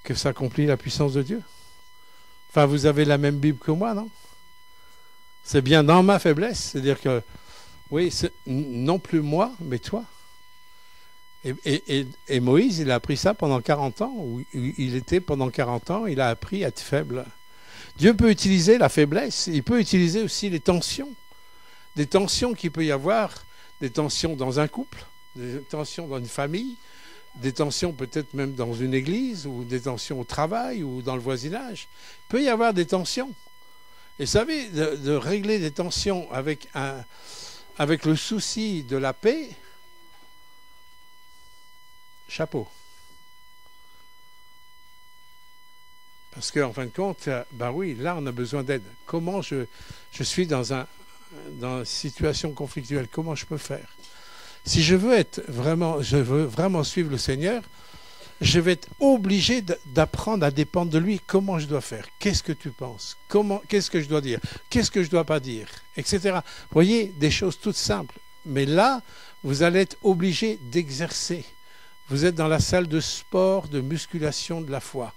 que s'accomplit la puissance de Dieu? Enfin, vous avez la même Bible que moi, non? C'est bien dans ma faiblesse, c'est-à-dire que, oui, non plus moi, mais toi. Et Moïse, il a appris ça pendant 40 ans, où il était pendant 40 ans, il a appris à être faible. Dieu peut utiliser la faiblesse, il peut utiliser aussi les tensions. Des tensions qu'il peut y avoir, des tensions dans un couple, des tensions dans une famille, des tensions peut-être même dans une église, ou des tensions au travail, ou dans le voisinage. Il peut y avoir des tensions. Et vous savez, de régler des tensions avec le souci de la paix, chapeau. Parce qu'en fin de compte, ben oui, là on a besoin d'aide. Comment je suis dans une situation conflictuelle, comment je peux faire? Si je veux vraiment suivre le Seigneur, je vais être obligé d'apprendre à dépendre de lui. Comment je dois faire? Qu'est-ce que tu penses? Qu'est-ce que je dois dire? Qu'est-ce que je ne dois pas dire? Etc. Vous voyez, des choses toutes simples. Mais là, vous allez être obligé d'exercer. Vous êtes dans la salle de sport, de musculation de la foi.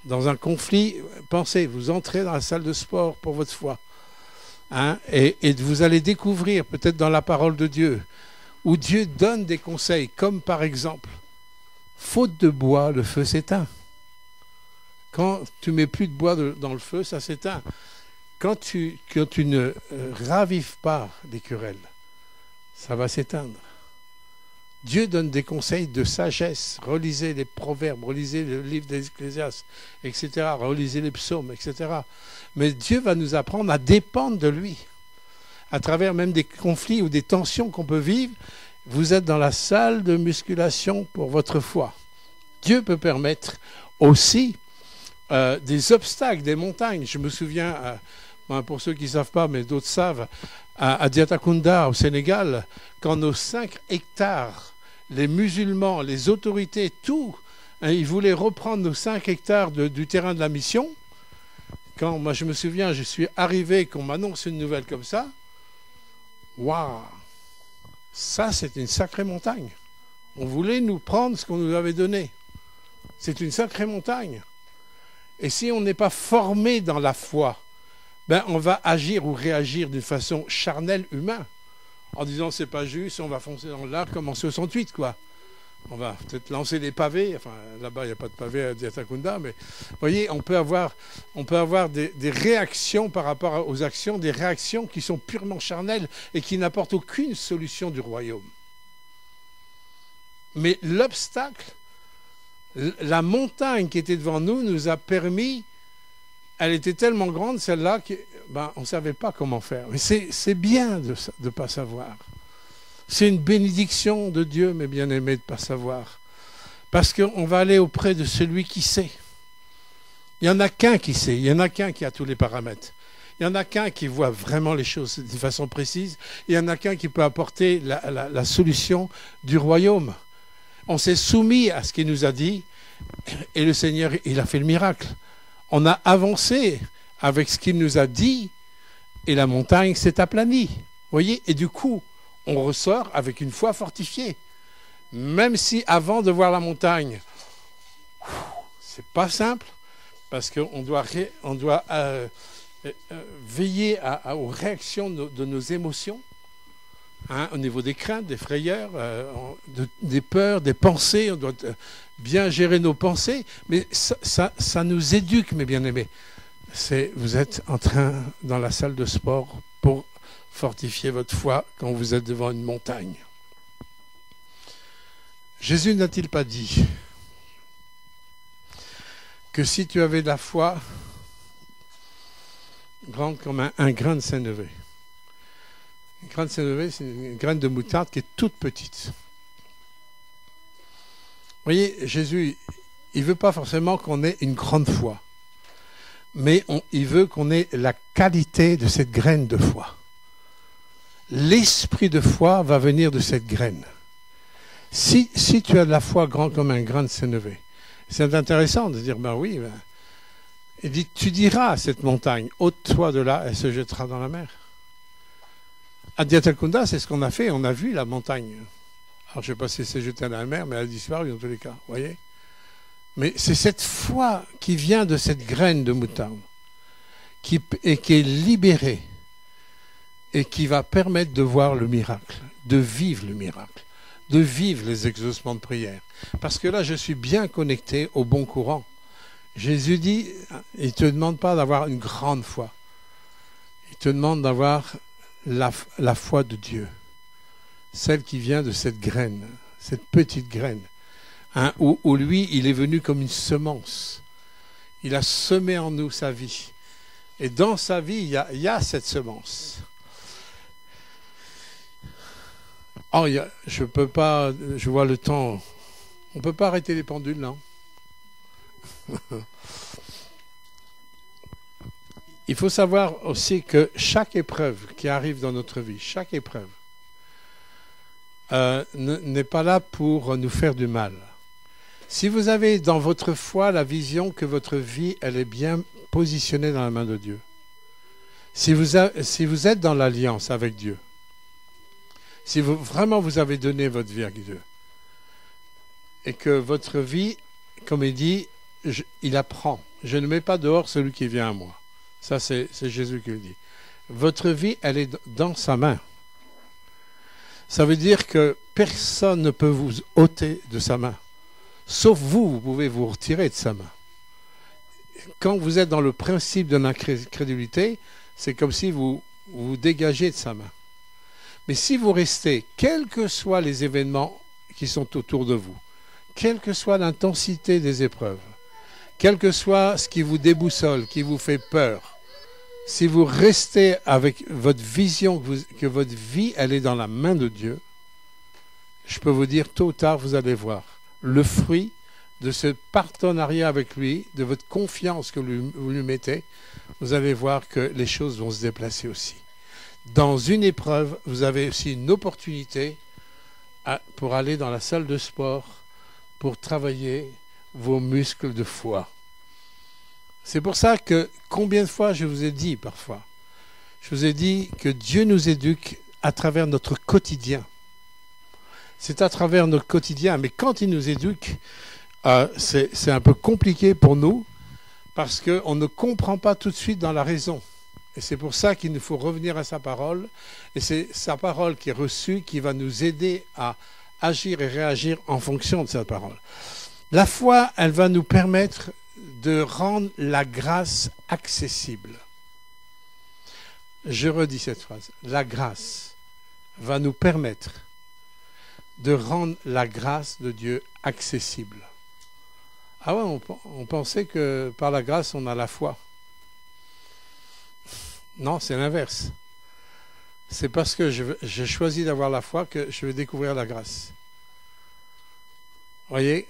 dans un conflit, pensez, vous entrez dans la salle de sport pour votre foi. Hein, et vous allez découvrir, peut-être dans la parole de Dieu, où Dieu donne des conseils, comme par exemple, faute de bois, le feu s'éteint. Quand tu mets plus de bois dans le feu, ça s'éteint. Quand tu ne ravives pas les querelles, ça va s'éteindre. Dieu donne des conseils de sagesse. Relisez les proverbes, relisez le livre des Ecclésiastes, etc. Relisez les psaumes, etc. Mais Dieu va nous apprendre à dépendre de lui. À travers même des conflits ou des tensions qu'on peut vivre, vous êtes dans la salle de musculation pour votre foi. Dieu peut permettre aussi des obstacles, des montagnes. Je me souviens, pour ceux qui ne savent pas, mais d'autres savent, à Diatakunda, au Sénégal, quand nos 5 hectares, les musulmans, les autorités, tout, hein, ils voulaient reprendre nos 5 hectares du terrain de la mission. Quand moi je me souviens, je suis arrivé, qu'on m'annonce une nouvelle comme ça, waouh, ça c'est une sacrée montagne. On voulait nous prendre ce qu'on nous avait donné. C'est une sacrée montagne. Et si on n'est pas formé dans la foi, ben on va agir ou réagir d'une façon charnelle, humaine, en disant c'est pas juste, on va foncer dans l'art comme en 68, quoi. On va peut-être lancer des pavés, enfin là-bas il n'y a pas de pavés à Diatakunda, mais vous voyez, on peut avoir des réactions par rapport aux actions, des réactions qui sont purement charnelles et qui n'apportent aucune solution du royaume. Mais l'obstacle, la montagne qui était devant nous, nous a permis, elle était tellement grande celle-là qu'on ne savait pas comment faire. Mais c'est bien de ne pas savoir. C'est une bénédiction de Dieu, mes bien-aimés, de ne pas savoir. Parce qu'on va aller auprès de celui qui sait. Il n'y en a qu'un qui sait, il n'y en a qu'un qui a tous les paramètres. Il n'y en a qu'un qui voit vraiment les choses de façon précise. Il n'y en a qu'un qui peut apporter la solution du royaume. On s'est soumis à ce qu'il nous a dit et le Seigneur, il a fait le miracle. On a avancé avec ce qu'il nous a dit et la montagne s'est aplanie. Vous voyez? Et du coup, on ressort avec une foi fortifiée. Même si avant de voir la montagne, c'est pas simple, parce qu'on doit veiller aux réactions de nos émotions, hein, au niveau des craintes, des frayeurs, des peurs, des pensées. On doit bien gérer nos pensées, mais ça nous éduque, mes bien-aimés. Vous êtes en train, dans la salle de sport, pour fortifier votre foi quand vous êtes devant une montagne. Jésus n'a-t-il pas dit que si tu avais de la foi grande comme un grain de sénévé, un grain de sénévé, c'est une graine de moutarde qui est toute petite. Vous voyez, Jésus, il ne veut pas forcément qu'on ait une grande foi, mais il veut qu'on ait la qualité de cette graine de foi. L'esprit de foi va venir de cette graine. Si tu as de la foi grande comme un grain de sénévé, c'est intéressant de dire, ben oui, il dit, tu diras à cette montagne, ôte-toi de là, elle se jettera dans la mer. À Diatakunda, c'est ce qu'on a fait, on a vu la montagne. Alors je ne sais pas si elle s'est jetée dans la mer, mais elle a disparu dans tous les cas, vous voyez. Mais c'est cette foi qui vient de cette graine de moutarde, qui est libérée, et qui va permettre de voir le miracle, de vivre le miracle, de vivre les exaucements de prière. Parce que là, je suis bien connecté au bon courant. Jésus dit, il ne te demande pas d'avoir une grande foi. Il te demande d'avoir la foi de Dieu. Celle qui vient de cette graine, cette petite graine, hein, où lui, il est venu comme une semence. Il a semé en nous sa vie. Et dans sa vie, il y a cette semence. Oh, je peux pas, je vois le temps. On ne peut pas arrêter les pendules, non? Il faut savoir aussi que chaque épreuve qui arrive dans notre vie, chaque épreuve, n'est pas là pour nous faire du mal. Si vous avez dans votre foi la vision que votre vie, elle est bien positionnée dans la main de Dieu, si vous êtes dans l'alliance avec Dieu, si vraiment vous avez donné votre vie à Dieu, et que votre vie, comme il dit, il apprend. Je ne mets pas dehors celui qui vient à moi. Ça, c'est Jésus qui le dit. Votre vie, elle est dans sa main. Ça veut dire que personne ne peut vous ôter de sa main. Sauf vous, vous pouvez vous retirer de sa main. Quand vous êtes dans le principe de l'incrédulité, c'est comme si vous vous dégagez de sa main. Mais si vous restez, quels que soient les événements qui sont autour de vous, quelle que soit l'intensité des épreuves, quel que soit ce qui vous déboussole, qui vous fait peur, si vous restez avec votre vision que votre vie, elle est dans la main de Dieu, je peux vous dire, tôt ou tard, vous allez voir le fruit de ce partenariat avec lui, de votre confiance que vous lui mettez, vous allez voir que les choses vont se déplacer aussi. Dans une épreuve, vous avez aussi une opportunité pour aller dans la salle de sport, pour travailler vos muscles de foi. C'est pour ça que combien de fois je vous ai dit parfois, je vous ai dit que Dieu nous éduque à travers notre quotidien. C'est à travers notre quotidien, mais quand il nous éduque, c'est un peu compliqué pour nous parce qu'on ne comprend pas tout de suite dans la raison. Et c'est pour ça qu'il nous faut revenir à sa parole. Et c'est sa parole qui est reçue qui va nous aider à agir et réagir en fonction de sa parole. La foi, elle va nous permettre de rendre la grâce accessible. Je redis cette phrase. La grâce va nous permettre de rendre la grâce de Dieu accessible. Ah ouais, on pensait que par la grâce, on a la foi. Non, c'est l'inverse. C'est parce que j'ai choisi d'avoir la foi que je vais découvrir la grâce. Vous voyez?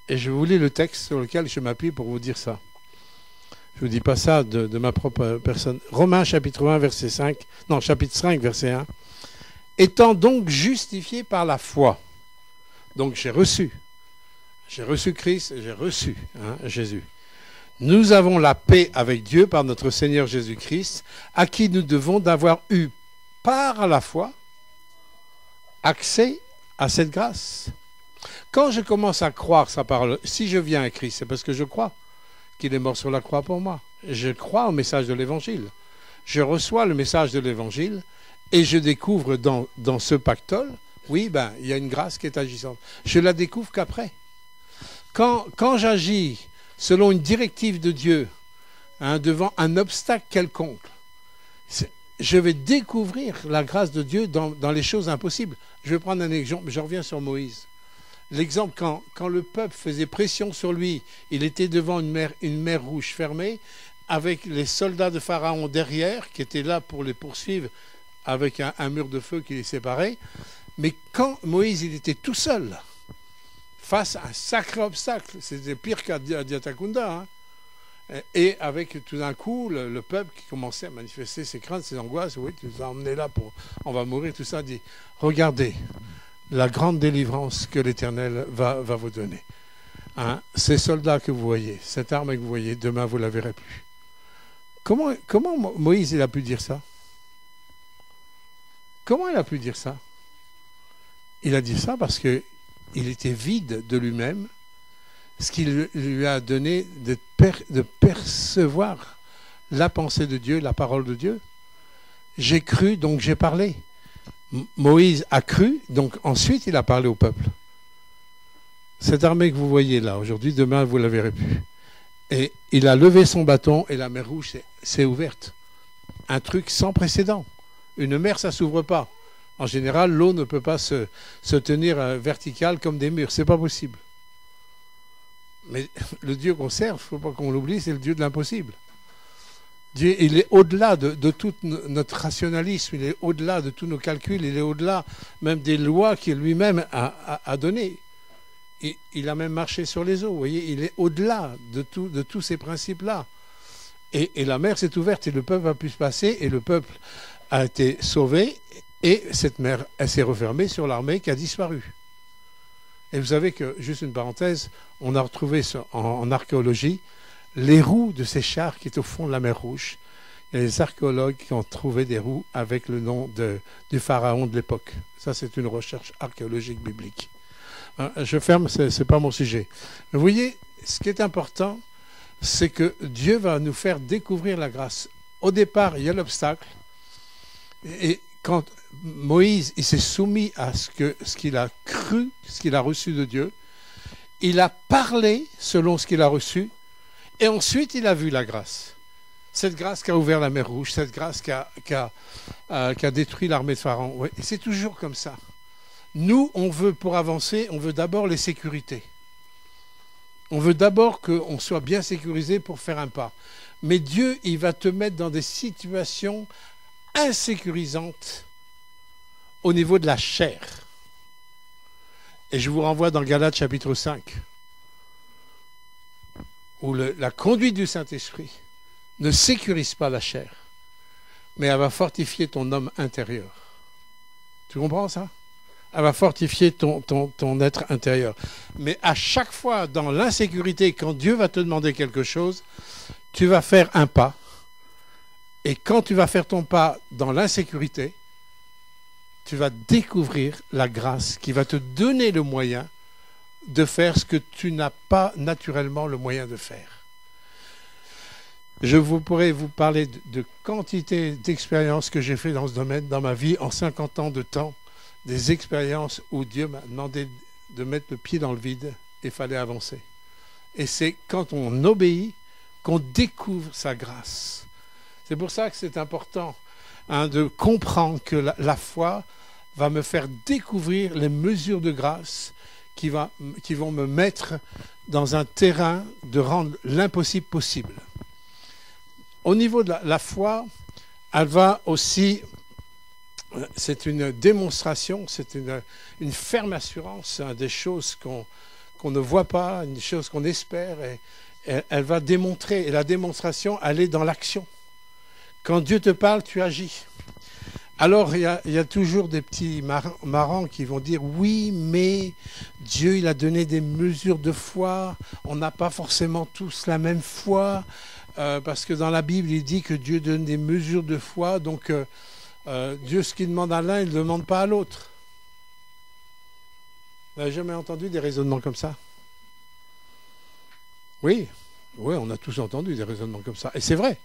Et je vous lis le texte sur lequel je m'appuie pour vous dire ça. Je ne vous dis pas ça de ma propre personne. Romains chapitre 1, verset 5. Non, chapitre 5, verset 1. Étant donc justifié par la foi. Donc j'ai reçu. J'ai reçu Christ et j'ai reçu Jésus. Nous avons la paix avec Dieu par notre Seigneur Jésus-Christ, à qui nous devons d'avoir eu par la foi accès à cette grâce. Quand je commence à croire sa parole, si je viens à Christ, c'est parce que je crois qu'il est mort sur la croix pour moi. Je crois au message de l'Évangile. Je reçois le message de l'Évangile et je découvre dans ce pactole, oui, il y a une grâce qui est agissante. Je la découvre qu'après. Quand j'agis selon une directive de Dieu, devant un obstacle quelconque, je vais découvrir la grâce de Dieu dans les choses impossibles. Je vais prendre un exemple, je reviens sur Moïse. L'exemple, quand le peuple faisait pression sur lui, il était devant une mer rouge fermée, avec les soldats de Pharaon derrière, qui étaient là pour les poursuivre, avec un mur de feu qui les séparait. Mais quand Moïse, il était tout seul, face à un sacré obstacle, c'était pire qu'à Diatakunda, et avec tout d'un coup le peuple qui commençait à manifester ses craintes, ses angoisses, oui, tu nous as emmenés là, on va mourir, tout ça, dit, regardez la grande délivrance que l'Éternel va vous donner. Ces soldats que vous voyez, cette arme que vous voyez, demain vous ne la verrez plus. Comment Moïse il a pu dire ça? Comment il a pu dire ça? Il a dit ça parce qu'il était vide de lui-même, ce qui lui a donné de percevoir la pensée de Dieu, la parole de Dieu. J'ai cru, donc j'ai parlé. Moïse a cru, donc ensuite il a parlé au peuple. Cette armée que vous voyez là, aujourd'hui, demain vous ne la verrez plus. Et il a levé son bâton et la mer rouge s'est ouverte. Un truc sans précédent. Une mer, ça ne s'ouvre pas. En général, l'eau ne peut pas se tenir verticale comme des murs. C'est pas possible. Mais le Dieu qu'on sert, il ne faut pas qu'on l'oublie, c'est le Dieu de l'impossible. Dieu, il est au-delà de tout notre rationalisme, il est au-delà de tous nos calculs, il est au-delà même des lois qu'il lui-même a données. Il a même marché sur les eaux, vous voyez, il est au-delà de tous ces principes-là. Et la mer s'est ouverte et le peuple a pu se passer et le peuple a été sauvé et cette mer, elle s'est refermée sur l'armée qui a disparu. Et vous savez que, juste une parenthèse, on a retrouvé en archéologie les roues de ces chars qui étaient au fond de la mer Rouge. Il y a des archéologues qui ont trouvé des roues avec le nom du pharaon de l'époque. Ça, c'est une recherche archéologique biblique. Je ferme, ce n'est pas mon sujet. Vous voyez, ce qui est important, c'est que Dieu va nous faire découvrir la grâce. Au départ, il y a l'obstacle. Et quand Moïse il s'est soumis à ce qu'il a cru, ce qu'il a reçu de Dieu, il a parlé selon ce qu'il a reçu, et ensuite il a vu la grâce. Cette grâce qui a ouvert la mer Rouge, cette grâce qui a détruit l'armée de Pharaon. Ouais, et c'est toujours comme ça. Nous, pour avancer, on veut d'abord les sécurités. On veut d'abord qu'on soit bien sécurisé pour faire un pas. Mais Dieu, il va te mettre dans des situations insécurisantes au niveau de la chair. Et je vous renvoie dans Galates chapitre 5, où la conduite du Saint-Esprit ne sécurise pas la chair, mais elle va fortifier ton homme intérieur. Tu comprends ça? Elle va fortifier ton être intérieur. Mais à chaque fois, dans l'insécurité, quand Dieu va te demander quelque chose, tu vas faire un pas. Et quand tu vas faire ton pas dans l'insécurité, tu vas découvrir la grâce qui va te donner le moyen de faire ce que tu n'as pas naturellement le moyen de faire. Je pourrais vous parler de quantité d'expériences que j'ai fait dans ce domaine, dans ma vie, en 50 ans de temps, des expériences où Dieu m'a demandé de mettre le pied dans le vide et il fallait avancer. Et c'est quand on obéit qu'on découvre sa grâce. C'est pour ça que c'est important de comprendre que la foi va me faire découvrir les mesures de grâce qui vont me mettre dans un terrain de rendre l'impossible possible. Au niveau de la foi, elle va aussi, c'est une démonstration, c'est une ferme assurance, des choses qu'on ne voit pas, une chose qu'on espère, et elle va démontrer. Et la démonstration, elle est dans l'action. Quand Dieu te parle, tu agis. Alors, il y a toujours des petits marrants qui vont dire « Oui, mais Dieu, il a donné des mesures de foi. On n'a pas forcément tous la même foi. Parce que dans la Bible, il dit que Dieu donne des mesures de foi. Donc, Dieu, ce qu'il demande à l'un, il ne demande pas à l'autre. » Vous n'avez jamais entendu des raisonnements comme ça? Oui, on a tous entendu des raisonnements comme ça. Et c'est vrai.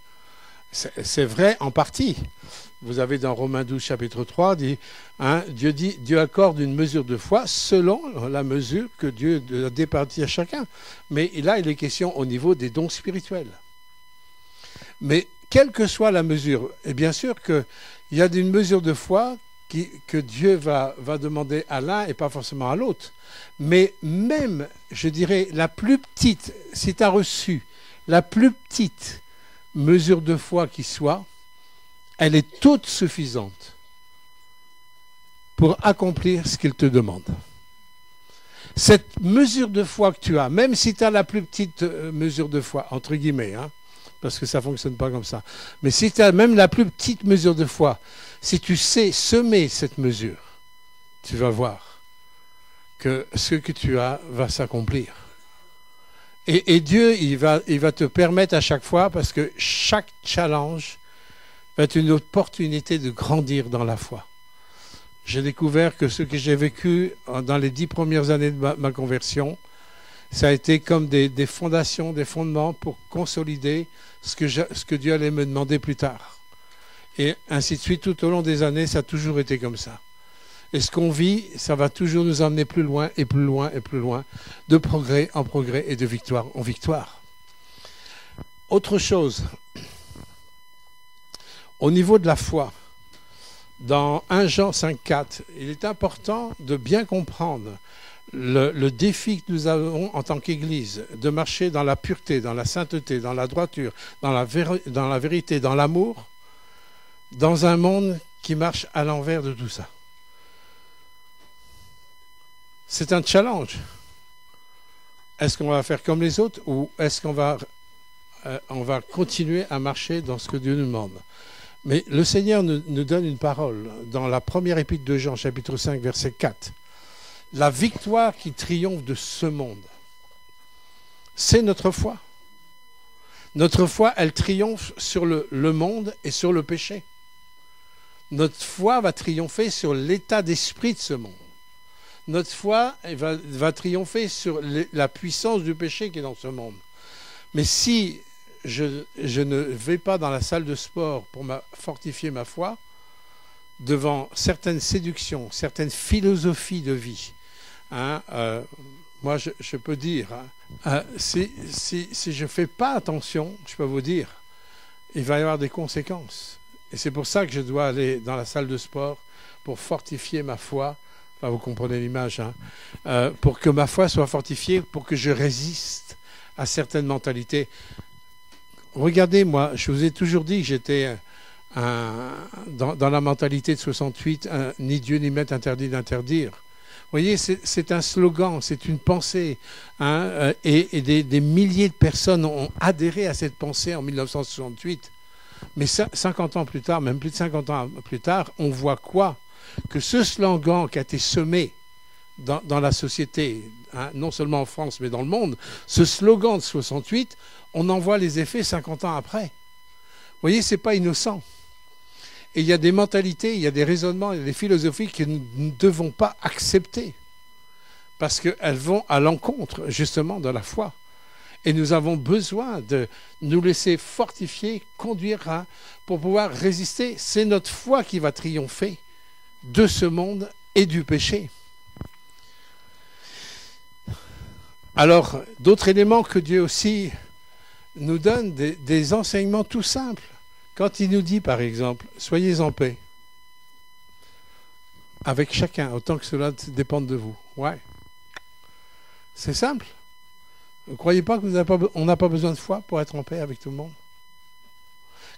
C'est vrai en partie. Vous avez dans Romains 12, chapitre 3, Dieu accorde une mesure de foi selon la mesure que Dieu a départie à chacun. Mais là, il est question au niveau des dons spirituels. Mais quelle que soit la mesure, et bien sûr qu'il y a une mesure de foi que Dieu va demander à l'un et pas forcément à l'autre. Mais même, je dirais, la plus petite, si tu as reçu la plus petite mesure de foi qui soit, elle est toute suffisante pour accomplir ce qu'il te demande. Cette mesure de foi que tu as, même si tu as la plus petite mesure de foi, entre guillemets, parce que ça ne fonctionne pas comme ça, mais si tu as même la plus petite mesure de foi, si tu sais semer cette mesure, tu vas voir que ce que tu as va s'accomplir. Et Dieu, il va te permettre à chaque fois, parce que chaque challenge va être une opportunité de grandir dans la foi. J'ai découvert que ce que j'ai vécu dans les 10 premières années de ma conversion, ça a été comme des fondations, des fondements pour consolider ce que Dieu allait me demander plus tard. Et ainsi de suite, tout au long des années, ça a toujours été comme ça. Et ce qu'on vit, ça va toujours nous emmener plus loin et plus loin et plus loin, de progrès en progrès et de victoire en victoire. Autre chose, au niveau de la foi, dans 1 Jean 5,4, il est important de bien comprendre le défi que nous avons en tant qu'Église, de marcher dans la pureté, dans la sainteté, dans la droiture, dans la vérité, dans l'amour, dans un monde qui marche à l'envers de tout ça. C'est un challenge. Est-ce qu'on va faire comme les autres ou est-ce qu'on va continuer à marcher dans ce que Dieu nous demande? Mais le Seigneur nous donne une parole dans la première épître de Jean, chapitre 5, verset 4. La victoire qui triomphe de ce monde, c'est notre foi. Notre foi, elle triomphe sur le monde et sur le péché. Notre foi va triompher sur l'état d'esprit de ce monde. Notre foi va triompher sur la puissance du péché qui est dans ce monde. Mais si je ne vais pas dans la salle de sport pour fortifier ma foi, devant certaines séductions, certaines philosophies de vie, hein, moi je peux dire, hein, si je ne fais pas attention, je peux vous dire, il va y avoir des conséquences. Et c'est pour ça que je dois aller dans la salle de sport pour fortifier ma foi. Enfin, vous comprenez l'image, hein, pour que ma foi soit fortifiée, pour que je résiste à certaines mentalités. Regardez, moi, je vous ai toujours dit que j'étais dans la mentalité de 68, ni Dieu ni maître interdit d'interdire. Vous voyez, c'est un slogan, c'est une pensée, hein, et des milliers de personnes ont adhéré à cette pensée en 1968. Mais 50 ans plus tard, même plus de 50 ans plus tard, on voit quoi? Que ce slogan qui a été semé dans la société, hein, non seulement en France, mais dans le monde, ce slogan de 68, on en voit les effets 50 ans après. Vous voyez, ce n'est pas innocent. Et il y a des mentalités, il y a des raisonnements, il y a des philosophies que nous ne devons pas accepter parce qu'elles vont à l'encontre, justement, de la foi. Et nous avons besoin de nous laisser fortifier, conduire pour pouvoir résister. C'est notre foi qui va triompher de ce monde et du péché. Alors, d'autres éléments que Dieu aussi nous donne, des enseignements tout simples. Quand il nous dit, par exemple, « Soyez en paix » avec chacun, autant que cela dépende de vous. Ouais. C'est simple. Ne croyez pas qu'on n'a pas besoin de foi pour être en paix avec tout le monde.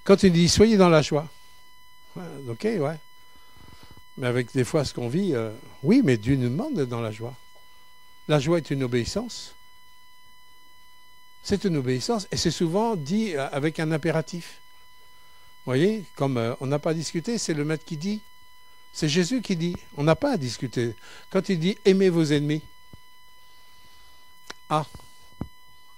Quand il dit « Soyez dans la joie », ouais, ok, ouais. Mais avec des fois ce qu'on vit, oui, mais Dieu nous demande d'être dans la joie. La joie est une obéissance. C'est une obéissance, et c'est souvent dit avec un impératif. Vous voyez, comme on n'a pas à discuter, c'est le maître qui dit. C'est Jésus qui dit. On n'a pas à discuter. Quand il dit « aimez vos ennemis », ah,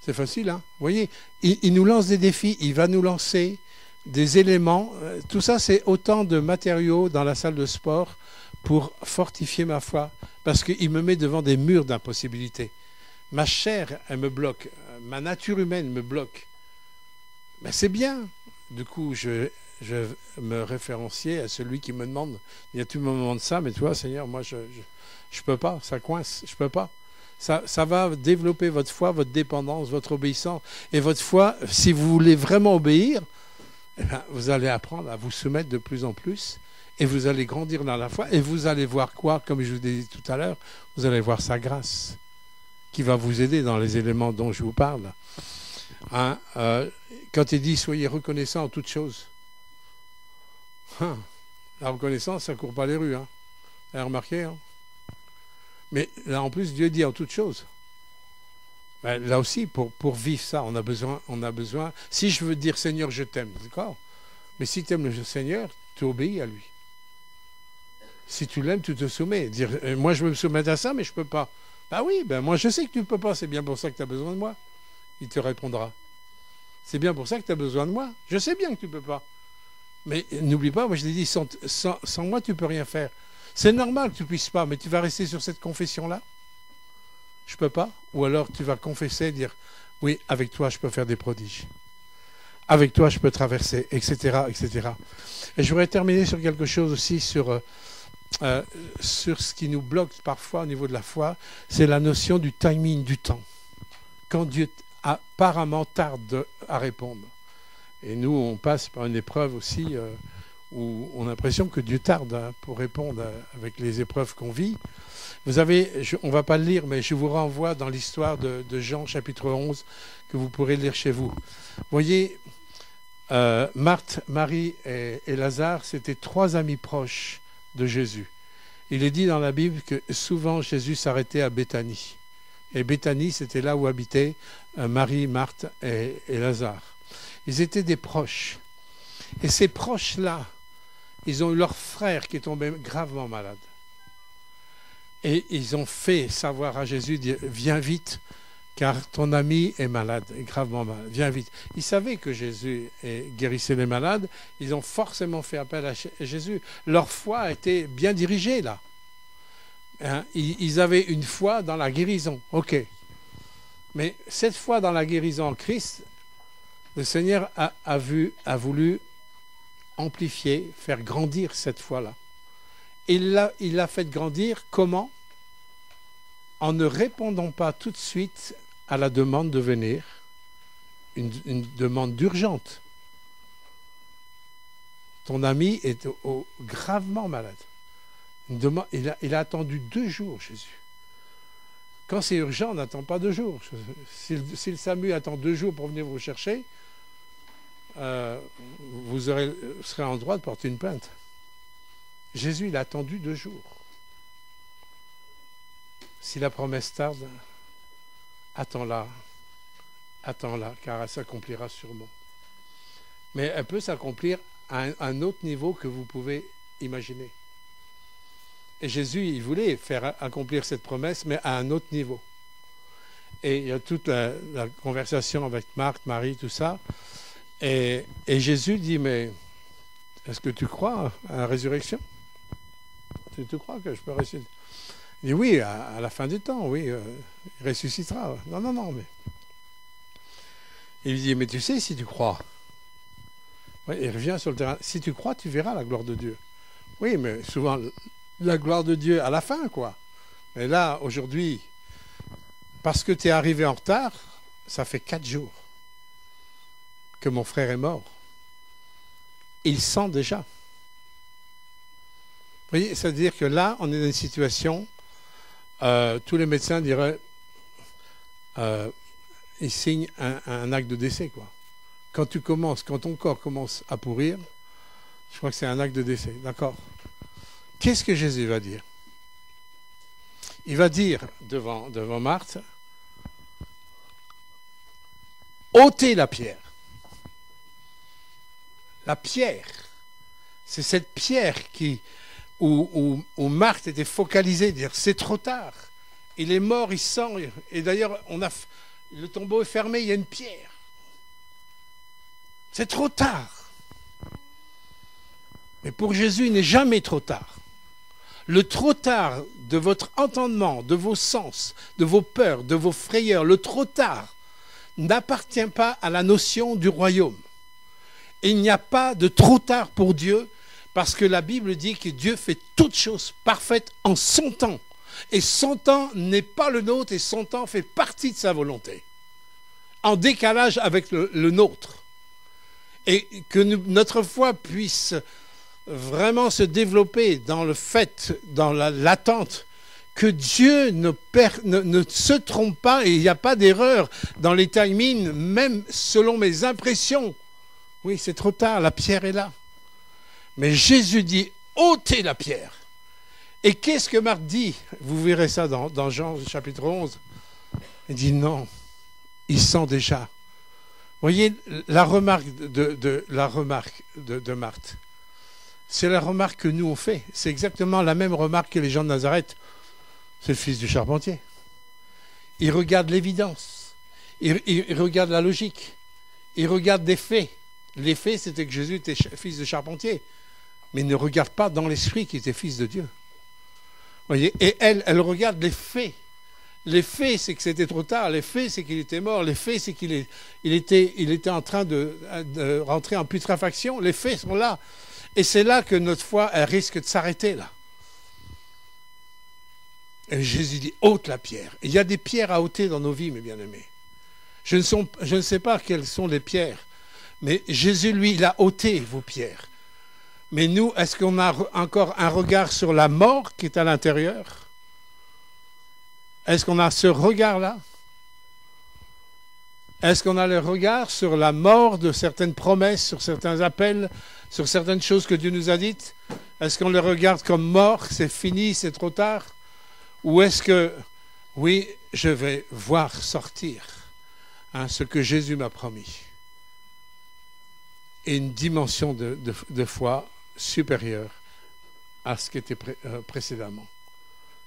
c'est facile, hein. Vous voyez, il nous lance des défis, il va nous lancer des éléments. Tout ça, c'est autant de matériaux dans la salle de sport pour fortifier ma foi, parce qu'il me met devant des murs d'impossibilité. Ma chair, elle me bloque. Ma nature humaine me bloque. Mais c'est bien. Du coup, je me référenciais à celui qui me demande. Il y a tout le moment de ça, mais toi, Seigneur, moi, je peux pas. Ça coince. Je peux pas. Ça va développer votre foi, votre dépendance, votre obéissance. Et votre foi, si vous voulez vraiment obéir, eh bien, vous allez apprendre à vous soumettre de plus en plus. Et vous allez grandir dans la foi. Et vous allez voir quoi? Comme je vous l'ai dit tout à l'heure, vous allez voir sa grâce qui va vous aider dans les éléments dont je vous parle. Hein, quand il dit « Soyez reconnaissants en toutes choses », la reconnaissance, ça ne court pas les rues. Hein. Vous avez remarqué, hein? Mais là, en plus, Dieu dit « en toutes choses ». Ben, là aussi, pour vivre ça, on a besoin. Si je veux dire « Seigneur, je t'aime », d'accord? Mais si tu aimes le Seigneur, tu obéis à lui. Si tu l'aimes, tu te soumets. Dire « Moi, je veux me soumettre à ça, mais je ne peux pas ». Ben oui, ben moi, je sais que tu ne peux pas. C'est bien pour ça que tu as besoin de moi. Il te répondra. C'est bien pour ça que tu as besoin de moi. Je sais bien que tu ne peux pas. Mais n'oublie pas, moi je l'ai dit, sans moi, tu ne peux rien faire. C'est normal que tu ne puisses pas, mais tu vas rester sur cette confession-là. Je ne peux pas. Ou alors tu vas confesser, dire, oui, avec toi, je peux faire des prodiges. Avec toi, je peux traverser, etc., etc. Et je voudrais terminer sur quelque chose aussi, sur ce qui nous bloque parfois au niveau de la foi, c'est la notion du timing, du temps. Quand Dieu apparemment tarde à répondre. Et nous, on passe par une épreuve aussi où on a l'impression que Dieu tarde pour répondre avec les épreuves qu'on vit. Vous avez, on ne va pas le lire, mais je vous renvoie dans l'histoire de Jean, chapitre 11, que vous pourrez lire chez vous. Vous voyez, Marthe, Marie et Lazare, c'était 3 amis proches de Jésus. Il est dit dans la Bible que souvent Jésus s'arrêtait à Béthanie. Et Béthanie, c'était là où habitaient Marie, Marthe et Lazare. Ils étaient des proches. Et ces proches-là, ils ont eu leur frère qui est tombé gravement malade. Et ils ont fait savoir à Jésus, dire, viens vite, car ton ami est malade, est gravement malade. Viens vite. Ils savaient que Jésus guérissait les malades. Ils ont forcément fait appel à Jésus. Leur foi a été bien dirigée là. Hein, ils avaient une foi dans la guérison, ok. Mais cette foi dans la guérison en Christ, le Seigneur a voulu amplifier, faire grandir cette foi-là. Il l'a fait grandir comment? En ne répondant pas tout de suite à la demande de venir, une demande urgente. Ton ami est gravement malade. Il a attendu 2 jours, Jésus. Quand c'est urgent, on n'attend pas 2 jours. Si le SAMU attend 2 jours pour venir vous chercher, vous serez en droit de porter une plainte. Jésus, il a attendu 2 jours. Si la promesse tarde, attends-la, car elle s'accomplira sûrement. Mais elle peut s'accomplir à un autre niveau que vous pouvez imaginer. Et Jésus, il voulait faire accomplir cette promesse, mais à un autre niveau. Et il y a toute la conversation avec Marthe, Marie, tout ça. Et Jésus dit, mais est-ce que tu crois à la résurrection? Tu crois que je peux ressusciter? Il dit, oui, à la fin du temps, oui, il ressuscitera. Non, mais... Il lui dit, mais tu sais, si tu crois... Oui, il revient sur le terrain. Si tu crois, tu verras la gloire de Dieu. Oui, mais souvent, la gloire de Dieu à la fin, quoi. Mais là, aujourd'hui, parce que tu es arrivé en retard, ça fait 4 jours que mon frère est mort. Il sent déjà. Vous voyez, c'est-à-dire que là, on est dans une situation, tous les médecins diraient, ils signent un acte de décès, quoi. Quand ton corps commence à pourrir, je crois que c'est un acte de décès, d'accord? Qu'est-ce que Jésus va dire? Il va dire devant Marthe, ôtez la pierre. La pierre, c'est cette pierre où Marthe était focalisée, dire c'est trop tard. Il est mort, il sent. Et d'ailleurs, le tombeau est fermé, il y a une pierre. C'est trop tard. Mais pour Jésus, il n'est jamais trop tard. Le trop tard de votre entendement, de vos sens, de vos peurs, de vos frayeurs, le trop tard n'appartient pas à la notion du royaume. Et il n'y a pas de trop tard pour Dieu, parce que la Bible dit que Dieu fait toutes choses parfaites en son temps. Et son temps n'est pas le nôtre, et son temps fait partie de sa volonté. En décalage avec le nôtre. Et que notre foi puisse vraiment se développer dans le fait, dans l'attente, que Dieu ne se trompe pas et il n'y a pas d'erreur dans les timings, même selon mes impressions. Oui, c'est trop tard, la pierre est là. Mais Jésus dit, ôtez la pierre. Et qu'est-ce que Marthe dit? Vous verrez ça dans Jean chapitre 11. Il dit non, il sent déjà. Vous voyez, la remarque de Marthe, c'est la remarque que nous on fait. C'est exactement la même remarque que les gens de Nazareth. C'est le fils du charpentier. Il regarde l'évidence. Il regarde la logique. Il regarde des faits. Les faits, c'était que Jésus était fils de charpentier. Mais il ne regarde pas dans l'esprit qu'il était fils de Dieu. Vous voyez, et elle regarde les faits. Les faits, c'est que c'était trop tard. Les faits, c'est qu'il était mort. Les faits, c'est qu'il était en train de rentrer en putréfaction. Les faits sont là. Et c'est là que notre foi, elle risque de s'arrêter, là. Et Jésus dit, ôte la pierre. Et il y a des pierres à ôter dans nos vies, mes bien-aimés. Je ne sais pas quelles sont les pierres. Mais Jésus, lui, il a ôté vos pierres. Mais nous, est-ce qu'on a encore un regard sur la mort qui est à l'intérieur? Est-ce qu'on a ce regard-là? Est-ce qu'on a le regard sur la mort de certaines promesses, sur certains appels, sur certaines choses que Dieu nous a dites? Est-ce qu'on le regarde comme mort, c'est fini, c'est trop tard? Ou est-ce que, oui, je vais voir sortir ce que Jésus m'a promis? Et une dimension de foi supérieure à ce qui était précédemment.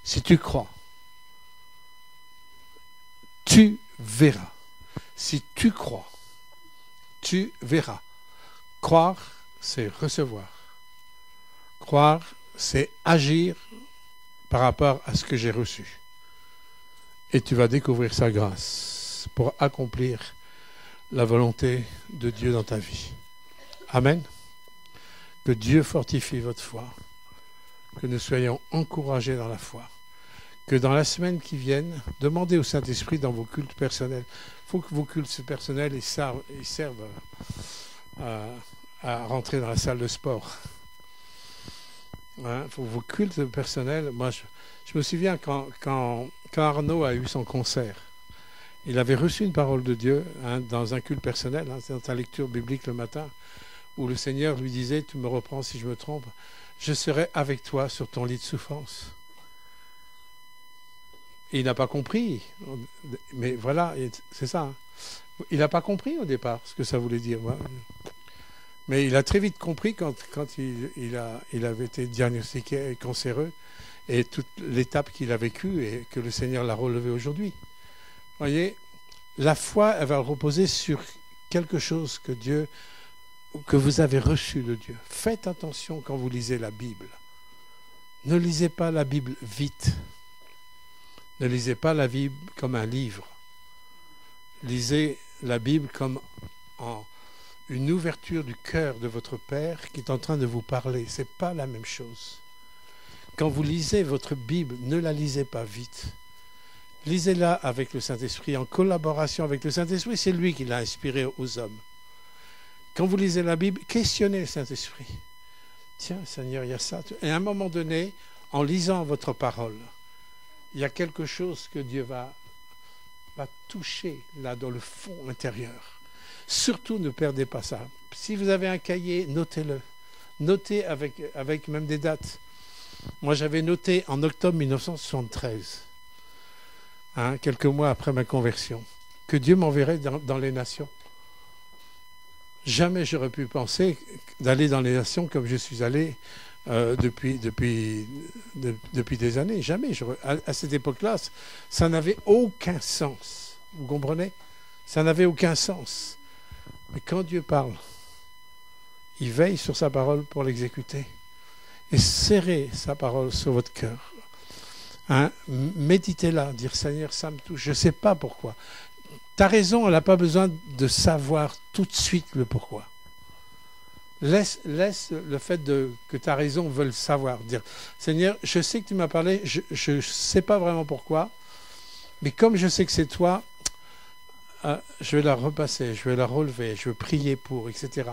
Si tu crois, tu verras. Si tu crois, tu verras. Croire, c'est recevoir. Croire, c'est agir par rapport à ce que j'ai reçu. Et tu vas découvrir sa grâce pour accomplir la volonté de Dieu dans ta vie. Amen. Que Dieu fortifie votre foi. Que nous soyons encouragés dans la foi. Que dans la semaine qui vient, demandez au Saint-Esprit dans vos cultes personnels. Il faut que vos cultes personnels ils servent à rentrer dans la salle de sport. Hein, pour vos cultes personnels, moi je me souviens quand Arnaud a eu son concert, il avait reçu une parole de Dieu dans un culte personnel, c'est dans ta lecture biblique le matin, où le Seigneur lui disait, tu me reprends si je me trompe, je serai avec toi sur ton lit de souffrance. Et il n'a pas compris, mais voilà, c'est ça. Hein. Il n'a pas compris au départ ce que ça voulait dire. Mais il a très vite compris quand il avait été diagnostiqué cancéreux et toute l'étape qu'il a vécue et que le Seigneur l'a relevé aujourd'hui. Vous voyez, la foi, elle va reposer sur quelque chose que vous avez reçu de Dieu. Faites attention quand vous lisez la Bible. Ne lisez pas la Bible vite. Ne lisez pas la Bible comme un livre. Lisez la Bible comme une ouverture du cœur de votre Père qui est en train de vous parler. Ce n'est pas la même chose. Quand vous lisez votre Bible, ne la lisez pas vite. Lisez-la avec le Saint-Esprit, en collaboration avec le Saint-Esprit. C'est lui qui l'a inspiré aux hommes. Quand vous lisez la Bible, questionnez le Saint-Esprit. Tiens, Seigneur, il y a ça. Et à un moment donné, en lisant votre parole, il y a quelque chose que Dieu va toucher là dans le fond intérieur. Surtout, ne perdez pas ça. Si vous avez un cahier, notez-le. Notez avec même des dates. Moi, j'avais noté en octobre 1973, quelques mois après ma conversion, que Dieu m'enverrait dans les nations. Jamais j'aurais pu penser d'aller dans les nations comme je suis allé depuis des années. Jamais. À cette époque-là, ça n'avait aucun sens. Vous comprenez? Ça n'avait aucun sens. Mais quand Dieu parle, il veille sur sa parole pour l'exécuter. Et serrez sa parole sur votre cœur. Méditez-la, dire Seigneur, ça me touche. Je ne sais pas pourquoi. Ta raison, elle n'a pas besoin de savoir tout de suite le pourquoi. Laisse le fait que ta raison veuille savoir. Dire Seigneur, je sais que tu m'as parlé, je ne sais pas vraiment pourquoi, mais comme je sais que c'est toi, je vais la repasser, je vais la relever, je vais prier pour, etc.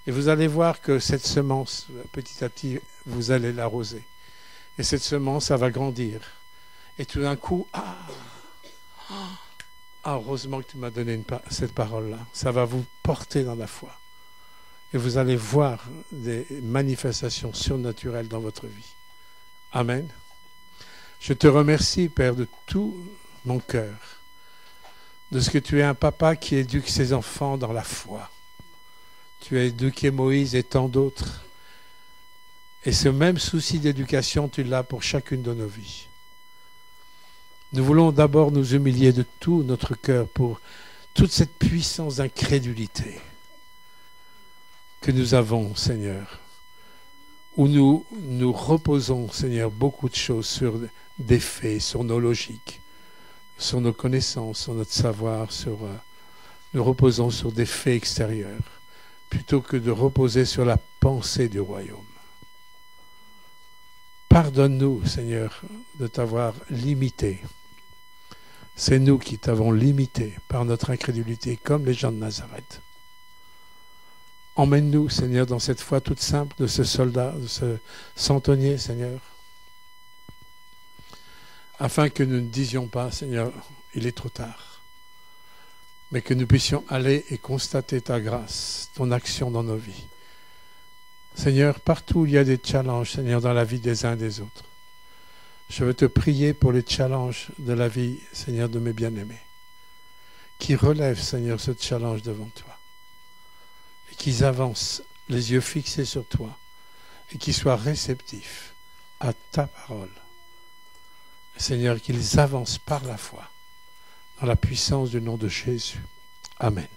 Et vous allez voir que cette semence, petit à petit, vous allez l'arroser. Et cette semence, ça va grandir. Et tout d'un coup, heureusement que tu m'as donné cette parole-là. Ça va vous porter dans la foi. Et vous allez voir des manifestations surnaturelles dans votre vie. Amen. Je te remercie, Père, de tout mon cœur, de ce que tu es un papa qui éduque ses enfants dans la foi. Tu as éduqué Moïse et tant d'autres. Et ce même souci d'éducation, tu l'as pour chacune de nos vies. Nous voulons d'abord nous humilier de tout notre cœur pour toute cette puissance d'incrédulité que nous avons, Seigneur, où nous reposons, Seigneur, beaucoup de choses sur des faits, sur nos logiques, sur nos connaissances, sur notre savoir, nous reposons sur des faits extérieurs, plutôt que de reposer sur la pensée du royaume. Pardonne-nous, Seigneur, de t'avoir limité. C'est nous qui t'avons limité par notre incrédulité, comme les gens de Nazareth. Emmène-nous, Seigneur, dans cette foi toute simple de ce soldat, de ce centenier, Seigneur, afin que nous ne disions pas, Seigneur, il est trop tard, mais que nous puissions aller et constater ta grâce, ton action dans nos vies. Seigneur, partout où il y a des challenges, Seigneur, dans la vie des uns et des autres, je veux te prier pour les challenges de la vie, Seigneur, de mes bien-aimés, qui relèvent, Seigneur, ce challenge devant toi, et qu'ils avancent les yeux fixés sur toi, et qu'ils soient réceptifs à ta parole. Seigneur, qu'ils avancent par la foi, dans la puissance du nom de Jésus. Amen.